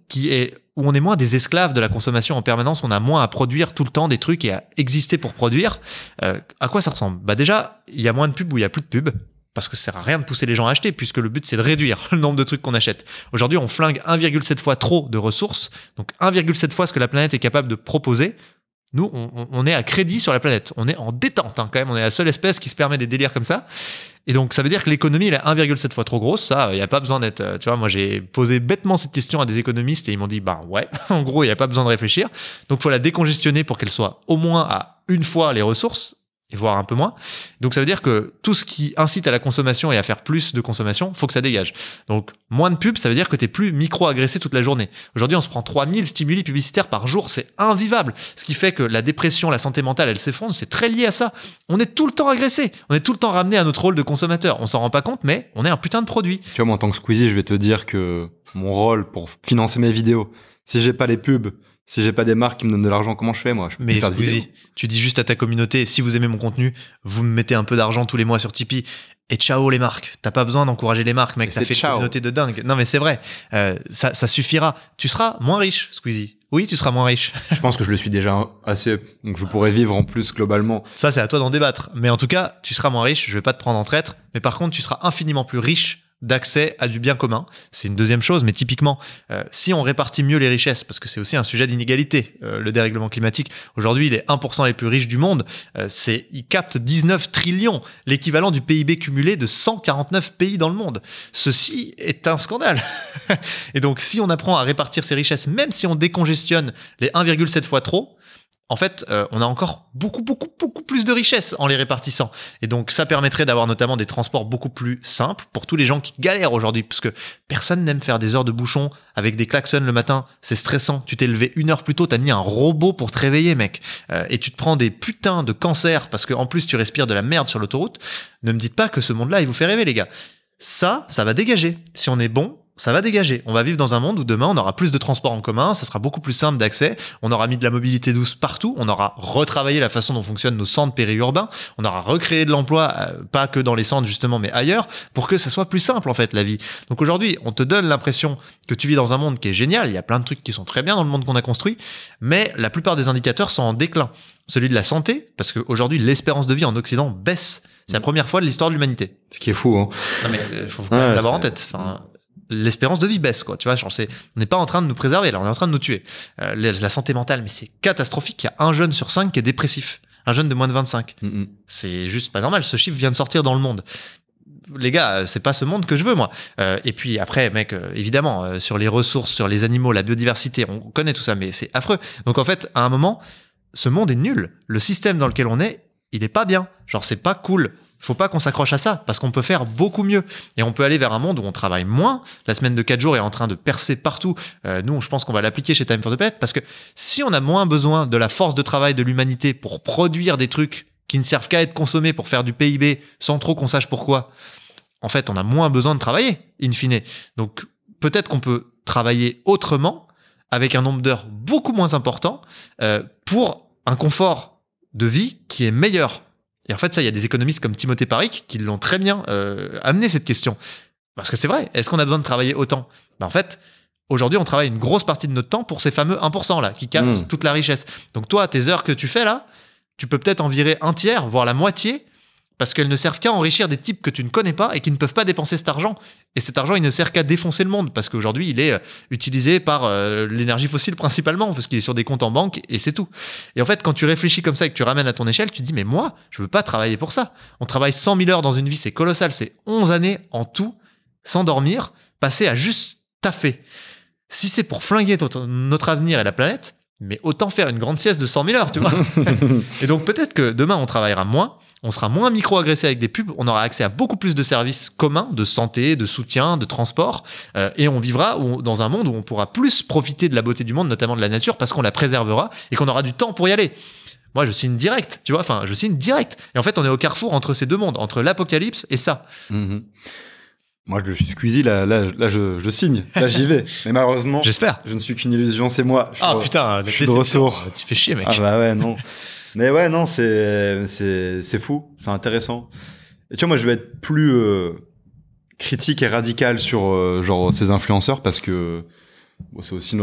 où on est moins des esclaves de la consommation en permanence, on a moins à produire tout le temps des trucs et à exister pour produire. À quoi ça ressemble? Bah déjà, il y a moins de pubs ou il y a plus de pubs. Parce que ça sert à rien de pousser les gens à acheter, puisque le but, c'est de réduire le nombre de trucs qu'on achète. Aujourd'hui, on flingue 1,7 fois trop de ressources. Donc, 1,7 fois ce que la planète est capable de proposer. Nous, on est à crédit sur la planète. On est en détente, hein, quand même. On est la seule espèce qui se permet des délires comme ça. Et donc, ça veut dire que l'économie, elle est 1,7 fois trop grosse. Ça, il n'y a pas besoin d'être... Tu vois, moi, j'ai posé bêtement cette question à des économistes et ils m'ont dit, bah ouais, en gros, il n'y a pas besoin de réfléchir. Donc, il faut la décongestionner pour qu'elle soit au moins à une fois les ressources, et voire un peu moins. Donc, ça veut dire que tout ce qui incite à la consommation et à faire plus de consommation, faut que ça dégage. Donc, moins de pubs, ça veut dire que t'es plus micro-agressé toute la journée. Aujourd'hui, on se prend 3000 stimuli publicitaires par jour, c'est invivable. Ce qui fait que la dépression, la santé mentale, elle s'effondre, c'est très lié à ça. On est tout le temps agressé. On est tout le temps ramené à notre rôle de consommateur. On s'en rend pas compte, mais on est un putain de produit. Tu vois, moi, en tant que Squeezie, je vais te dire que mon rôle pour financer mes vidéos, si j'ai pas les pubs, si j'ai pas des marques qui me donnent de l'argent, comment je fais, moi? Mais Squeezie, tu dis juste à ta communauté, si vous aimez mon contenu, vous me mettez un peu d'argent tous les mois sur Tipeee. Et ciao les marques. T'as pas besoin d'encourager les marques, mec. T'as fait une communauté de dingue. Non, mais c'est vrai. Ça suffira. Tu seras moins riche, Squeezie. Oui, tu seras moins riche. Je pense que je le suis déjà assez. Donc je pourrais vivre en plus globalement. Ça, c'est à toi d'en débattre. Mais en tout cas, tu seras moins riche. Je vais pas te prendre en traître. Mais par contre, tu seras infiniment plus riche d'accès à du bien commun. C'est une deuxième chose, mais typiquement, si on répartit mieux les richesses, parce que c'est aussi un sujet d'inégalité, le dérèglement climatique, aujourd'hui, les 1% les plus riches du monde, ils captent 19 trillions, l'équivalent du PIB cumulé de 149 pays dans le monde. Ceci est un scandale. Et donc, si on apprend à répartir ces richesses, même si on décongestionne les 1,7 fois trop, en fait, on a encore beaucoup plus de richesses en les répartissant. Et donc, ça permettrait d'avoir notamment des transports beaucoup plus simples pour tous les gens qui galèrent aujourd'hui, parce que personne n'aime faire des heures de bouchon avec des klaxons le matin. C'est stressant. Tu t'es levé 1 heure plus tôt, t'as mis un robot pour te réveiller, mec. Et tu te prends des putains de cancers parce que en plus tu respires de la merde sur l'autoroute. Ne me dites pas que ce monde-là, il vous fait rêver, les gars. Ça va dégager. Si on est bon, ça va dégager. On va vivre dans un monde où demain, on aura plus de transports en commun, ça sera beaucoup plus simple d'accès, on aura mis de la mobilité douce partout, on aura retravaillé la façon dont fonctionnent nos centres périurbains, on aura recréé de l'emploi, pas que dans les centres justement, mais ailleurs, pour que ça soit plus simple en fait, la vie. Donc aujourd'hui, on te donne l'impression que tu vis dans un monde qui est génial, il y a plein de trucs qui sont très bien dans le monde qu'on a construit, mais la plupart des indicateurs sont en déclin. Celui de la santé, parce qu'aujourd'hui, l'espérance de vie en Occident baisse. C'est la première fois de l'histoire de l'humanité. Ce qui est fou, hein. Non mais faut quand même l'avoir en tête. Enfin, l'espérance de vie baisse, quoi. Tu vois, genre on n'est pas en train de nous préserver, là, on est en train de nous tuer. La santé mentale, mais c'est catastrophique. Il y a 1 jeune sur 5 qui est dépressif. Un jeune de moins de 25. C'est juste pas normal. Ce chiffre vient de sortir dans le monde. Les gars, c'est pas ce monde que je veux, moi. Et puis après, mec, évidemment, sur les ressources, sur les animaux, la biodiversité, on connaît tout ça, mais c'est affreux. Donc en fait, à un moment, ce monde est nul. Le système dans lequel on est, il est pas bien. Genre, c'est pas cool. Faut pas qu'on s'accroche à ça, parce qu'on peut faire beaucoup mieux. Et on peut aller vers un monde où on travaille moins. La semaine de 4 jours est en train de percer partout. Nous, je pense qu'on va l'appliquer chez Time for the Planet, parce que si on a moins besoin de la force de travail de l'humanité pour produire des trucs qui ne servent qu'à être consommés pour faire du PIB, sans trop qu'on sache pourquoi, en fait, on a moins besoin de travailler, in fine. Donc, peut-être qu'on peut travailler autrement, avec un nombre d'heures beaucoup moins important, pour un confort de vie qui est meilleur. Et en fait, ça, il y a des économistes comme Timothée Paric qui l'ont très bien amené cette question. Parce que c'est vrai, est-ce qu'on a besoin de travailler autant? En fait, aujourd'hui, on travaille une grosse partie de notre temps pour ces fameux 1% là, qui captent toute la richesse. Donc toi, tes heures que tu fais là, tu peux peut-être en virer 1/3, voire la moitié, parce qu'elles ne servent qu'à enrichir des types que tu ne connais pas et qui ne peuvent pas dépenser cet argent. Et cet argent, il ne sert qu'à défoncer le monde, parce qu'aujourd'hui, il est utilisé par l'énergie fossile principalement, parce qu'il est sur des comptes en banque, et c'est tout. Et en fait, quand tu réfléchis comme ça et que tu ramènes à ton échelle, tu te dis, mais moi, je veux pas travailler pour ça. On travaille 100 000 heures dans une vie, c'est colossal, c'est 11 années en tout, sans dormir, passer à juste taffer. Si c'est pour flinguer notre avenir et la planète, mais autant faire une grande sieste de 100 000 heures, tu vois. Et donc peut-être que demain, on travaillera moins, on sera moins micro-agressé avec des pubs, on aura accès à beaucoup plus de services communs, de santé, de soutien, de transport, et on vivra dans un monde où on pourra plus profiter de la beauté du monde, notamment de la nature, parce qu'on la préservera et qu'on aura du temps pour y aller. Moi, je signe direct, tu vois, enfin, je signe direct. Et en fait, on est au carrefour entre ces deux mondes, entre l'apocalypse et ça. Mmh. Moi, je suis Squeezie, là je signe. Là, j'y vais. Mais malheureusement, j'espère. Je ne suis qu'une illusion, c'est moi. Putain, je suis de retour. Tu fais chier, mec. Ah bah ouais, non. Mais ouais, non, c'est fou, c'est intéressant. Et tu vois, moi, je vais être plus critique et radical sur genre ces influenceurs, parce que bon, c'est aussi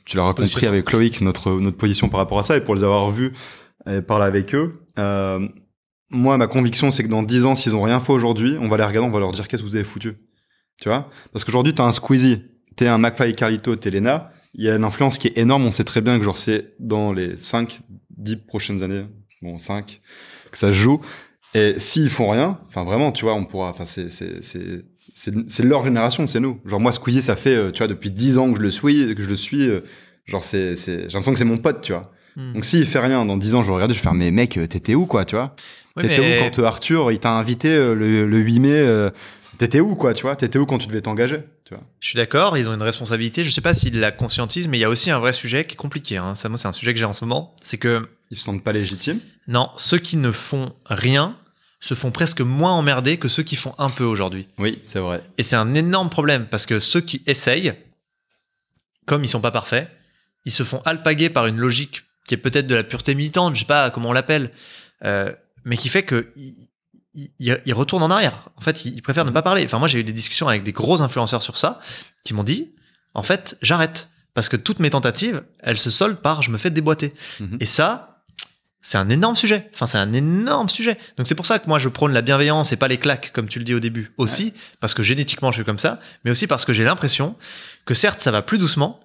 tu l'as compris avec Loïc, notre position par rapport à ça, et pour les avoir vus et parler avec eux. Moi, ma conviction, c'est que dans 10 ans, s'ils ont rien fait aujourd'hui, on va les regarder, on va leur dire qu'est-ce que vous avez foutu. Tu vois? Parce qu'aujourd'hui, t'as un Squeezie, t'es un McFly et Carlito, t'es Lena. Il y a une influence qui est énorme. On sait très bien que genre c'est dans les 5-10 prochaines années, bon 5, que ça se joue. Et s'ils font rien, enfin vraiment, tu vois, on pourra, enfin c'est leur génération, c'est nous. Genre moi, Squeezie, ça fait, tu vois, depuis 10 ans que je le suis, genre j'ai l'impression que c'est mon pote, tu vois. Donc s'il fait rien, dans 10 ans, je vais regarder, je vais faire, mais mec, t'étais où, quoi, tu vois? Oui, t'étais où quand Arthur, il t'a invité le 8 mai, t'étais où, quoi, tu vois? T'étais où quand tu devais t'engager, tu vois? Je suis d'accord, ils ont une responsabilité. Je sais pas s'ils la conscientisent, mais il y a aussi un vrai sujet qui est compliqué, hein. Ça, moi, c'est un sujet que j'ai en ce moment. C'est que. Ils se sentent pas légitimes? Non, ceux qui ne font rien se font presque moins emmerder que ceux qui font un peu aujourd'hui. Oui, c'est vrai. Et c'est un énorme problème, parce que ceux qui essayent, comme ils sont pas parfaits, ils se font alpaguer par une logique qui est peut-être de la pureté militante, je sais pas comment on l'appelle, mais qui fait que ils retournent en arrière. En fait, ils préfèrent ne pas parler. Enfin, moi, j'ai eu des discussions avec des gros influenceurs sur ça, qui m'ont dit, en fait, j'arrête. Parce que toutes mes tentatives, elles se soldent par je me fais déboîter. Et ça, c'est un énorme sujet. Enfin, c'est un énorme sujet. Donc, c'est pour ça que moi, je prône la bienveillance et pas les claques, comme tu le dis au début. Aussi, parce que génétiquement, je suis comme ça, mais aussi parce que j'ai l'impression que certes, ça va plus doucement,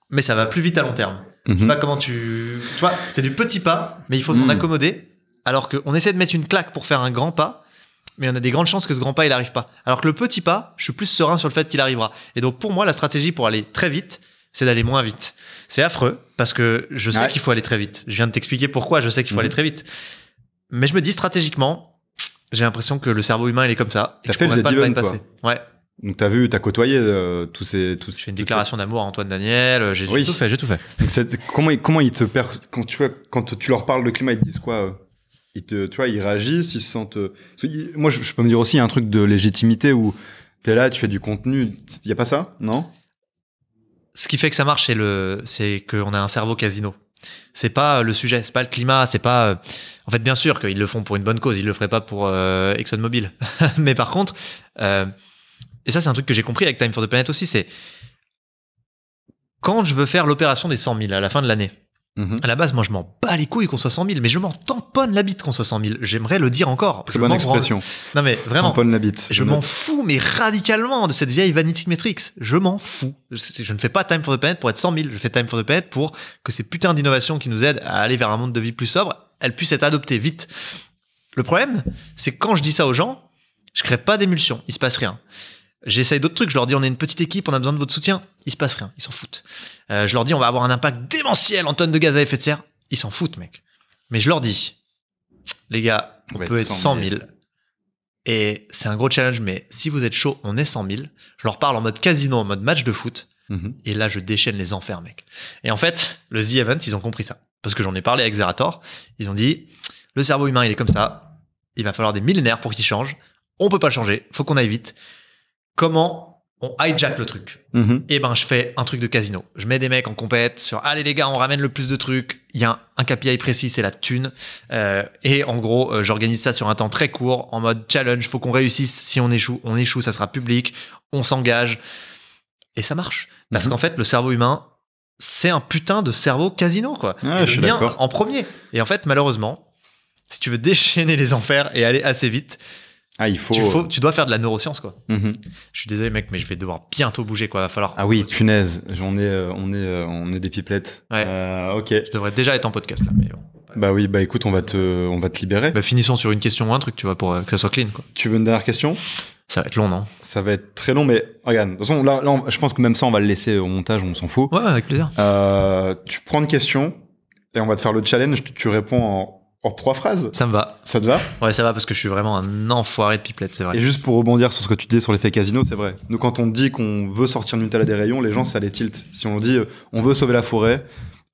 mais ça va plus vite à long terme. Je sais pas comment tu vois, c'est du petit pas, mais il faut s'en accommoder. Alors qu'on essaie de mettre une claque pour faire un grand pas, mais on a des grandes chances que ce grand pas, il arrive pas. Alors que le petit pas, je suis plus serein sur le fait qu'il arrivera. Et donc, pour moi, la stratégie pour aller très vite, c'est d'aller moins vite. C'est affreux, parce que je sais qu'il faut aller très vite. Je viens de t'expliquer pourquoi je sais qu'il faut aller très vite. Mais je me dis stratégiquement, j'ai l'impression que le cerveau humain, il est comme ça. T'as fait le Z-Even, quoi. Ouais. Donc t'as côtoyé tous ces. Je fais une déclaration d'amour à Antoine Daniel. J'ai tout fait. Donc comment ils te quand tu leur parles de climat, ils te disent quoi? Tu vois, ils réagissent, ils se sentent. Moi, je peux me dire aussi, il y a un truc de légitimité où t'es là, tu fais du contenu. Y a pas ça, non? Ce qui fait que ça marche, c'est qu'on a un cerveau casino. C'est pas le sujet, c'est pas le climat, c'est pas. En fait, bien sûr qu'ils le font pour une bonne cause, ils le feraient pas pour ExxonMobil. Mais par contre. Et ça, c'est un truc que j'ai compris avec Time for the Planet aussi, c'est quand je veux faire l'opération des 100 000 à la fin de l'année, à la base, moi, je m'en bats les couilles qu'on soit 100 000, mais je m'en tamponne la bite qu'on soit 100 000. J'aimerais le dire encore. Très bonne expression. Non, mais vraiment. Tamponne la bite. Je m'en fous, mais radicalement, de cette vieille Vanity Metrics. Je m'en fous. Je ne fais pas Time for the Planet pour être 100 000. Je fais Time for the Planet pour que ces putains d'innovations qui nous aident à aller vers un monde de vie plus sobre, elles puissent être adoptées vite. Le problème, c'est que quand je dis ça aux gens, je crée pas d'émulsion. Il se passe rien. J'essaye d'autres trucs, je leur dis on est une petite équipe, on a besoin de votre soutien, il se passe rien, ils s'en foutent. Je leur dis on va avoir un impact démentiel en tonnes de gaz à effet de serre, ils s'en foutent mec. Mais je leur dis, les gars, on peut être 100 000, et c'est un gros challenge, mais si vous êtes chaud, on est 100 000. Je leur parle en mode casino, en mode match de foot, et là je déchaîne les enfers mec. Et en fait, le The Event, ils ont compris ça, parce que j'en ai parlé avec Zerator, ils ont dit, le cerveau humain il est comme ça, il va falloir des millénaires pour qu'il change, on peut pas le changer, faut qu'on aille vite. Comment on hijack le truc? Et ben, je fais un truc de casino. Je mets des mecs en compète sur allez les gars, on ramène le plus de trucs. Il y a un KPI précis, c'est la thune. Et en gros, j'organise ça sur un temps très court, en mode challenge. Faut qu'on réussisse. Si on échoue, ça sera public. On s'engage. Et ça marche. Parce qu'en fait, le cerveau humain, c'est un putain de cerveau casino, quoi. Ah, je suis bien d'accord. en premier. Et en fait, malheureusement, Si tu veux déchaîner les enfers et aller assez vite, tu dois faire de la neuroscience, quoi. Je suis désolé, mec, mais je vais devoir bientôt bouger, quoi. Va falloir. Ah oui, punaise, on est des pipelettes. Ouais. Ok. Je devrais déjà être en podcast là, mais bon. Bah oui, bah écoute, on va te libérer. Bah finissons sur une question ou un truc, tu vois, pour que ça soit clean, quoi. Tu veux une dernière question? Ça va être long, non? Ça va être très long, mais regarde, de toute façon, là, je pense que même ça, on va le laisser au montage, on s'en fout. Ouais, avec plaisir. Tu prends une question et on va te faire le challenge. Tu réponds en 3 phrases. Ça me va. Ça te va? Ouais, ça va parce que je suis vraiment un enfoiré de pipelette, c'est vrai. Et juste pour rebondir sur ce que tu disais sur l'effet casino, c'est vrai. Nous, quand on dit qu'on veut sortir Nutella des rayons, les gens, ça les tilt. Si on dit on veut sauver la forêt,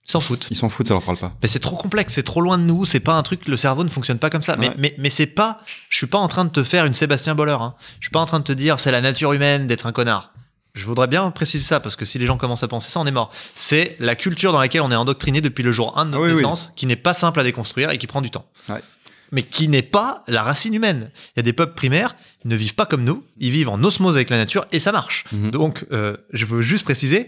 ils s'en foutent. Ils s'en foutent, ça leur parle pas. Mais c'est trop complexe, c'est trop loin de nous, c'est pas un truc, le cerveau ne fonctionne pas comme ça. Ouais. Mais c'est pas, je suis pas en train de te faire une Sébastien Boller, hein. Je suis pas en train de te dire c'est la nature humaine d'être un connard. Je voudrais bien préciser ça parce que si les gens commencent à penser ça, on est mort. C'est la culture dans laquelle on est endoctriné depuis le jour 1 de notre naissance, qui n'est pas simple à déconstruire et qui prend du temps. Ouais. Mais qui n'est pas la racine humaine. Il y a des peuples primaires, ils ne vivent pas comme nous, ils vivent en osmose avec la nature et ça marche. Donc, je veux juste préciser,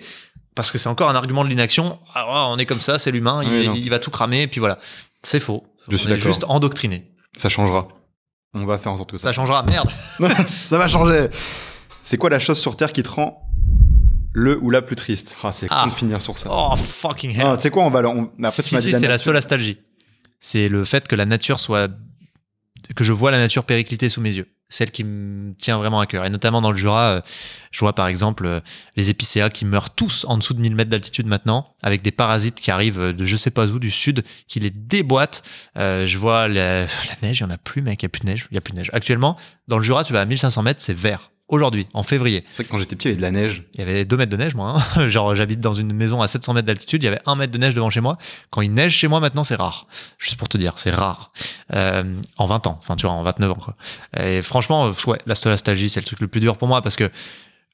parce que c'est encore un argument de l'inaction. Ah, on est comme ça, c'est l'humain, il va tout cramer, et puis voilà. C'est faux. Je suis d'accord. Juste endoctriné. Ça changera. On va faire en sorte que ça changera. Merde. Ça va changer. C'est quoi la chose sur Terre qui te rend le ou la plus triste? C'est con de finir sur ça. Oh, fucking hell. Tu sais quoi, après, si, c'est la solastalgie. C'est le fait que la nature que je vois la nature péricliter sous mes yeux. Celle qui me tient vraiment à cœur. Et notamment dans le Jura, je vois par exemple les épicéas qui meurent tous en dessous de 1000 mètres d'altitude maintenant, avec des parasites qui arrivent de je sais pas où, du sud, qui les déboîtent. Je vois la neige, il y en a plus, mec, il y a plus de neige. Actuellement, dans le Jura, tu vas à 1500 mètres, c'est vert. Aujourd'hui, en février. C'est vrai que quand j'étais petit, il y avait de la neige. Il y avait 2 mètres de neige, moi. Hein. Genre, j'habite dans une maison à 700 mètres d'altitude, il y avait 1 mètre de neige devant chez moi. Quand il neige chez moi, maintenant, c'est rare. Juste pour te dire, c'est rare. En 20 ans. Enfin, tu vois, en 29 ans, quoi. Et franchement, ouais, la solastalgie, c'est le truc le plus dur pour moi parce que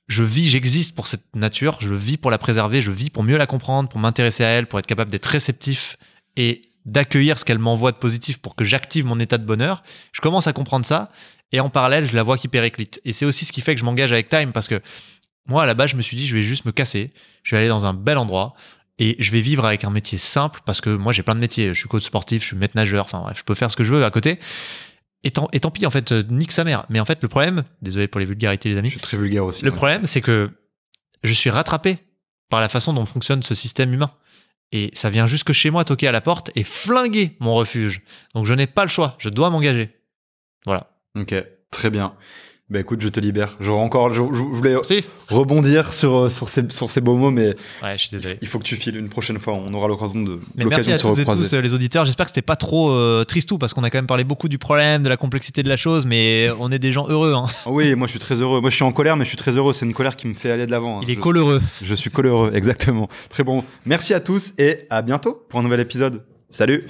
j'existe pour cette nature, je vis pour la préserver, je vis pour mieux la comprendre, pour m'intéresser à elle, pour être capable d'être réceptif et d'accueillir ce qu'elle m'envoie de positif pour que j'active mon état de bonheur. Je commence à comprendre ça. Et en parallèle, je la vois qui périclite. Et c'est aussi ce qui fait que je m'engage avec Time parce que moi, à la base, je me suis dit, je vais juste me casser. Je vais aller dans un bel endroit et je vais vivre avec un métier simple parce que moi, j'ai plein de métiers. Je suis coach sportif, je suis maître nageur. Enfin bref, je peux faire ce que je veux à côté. Et tant pis, en fait, nique sa mère. Mais en fait, le problème, désolé pour les vulgarités, les amis. Je suis très vulgaire aussi. Le problème, c'est que je suis rattrapé par la façon dont fonctionne ce système humain. Et ça vient jusque chez moi toquer à la porte et flinguer mon refuge. Donc je n'ai pas le choix. Je dois m'engager. Voilà. Ok, très bien. Bah écoute, je te libère. Je voulais rebondir sur ces beaux mots, mais ouais, je suis désolé. Il faut que tu files une prochaine fois. On aura l'occasion de merci à se recroiser. Merci à tous les auditeurs. J'espère que c'était pas trop tristou parce qu'on a quand même parlé beaucoup du problème, de la complexité de la chose, mais on est des gens heureux. Hein. Oui, moi je suis très heureux. Moi je suis en colère, mais je suis très heureux. C'est une colère qui me fait aller de l'avant. Il est colheureux. Je suis colheureux, exactement. Très bon. Merci à tous et à bientôt pour un nouvel épisode. Salut.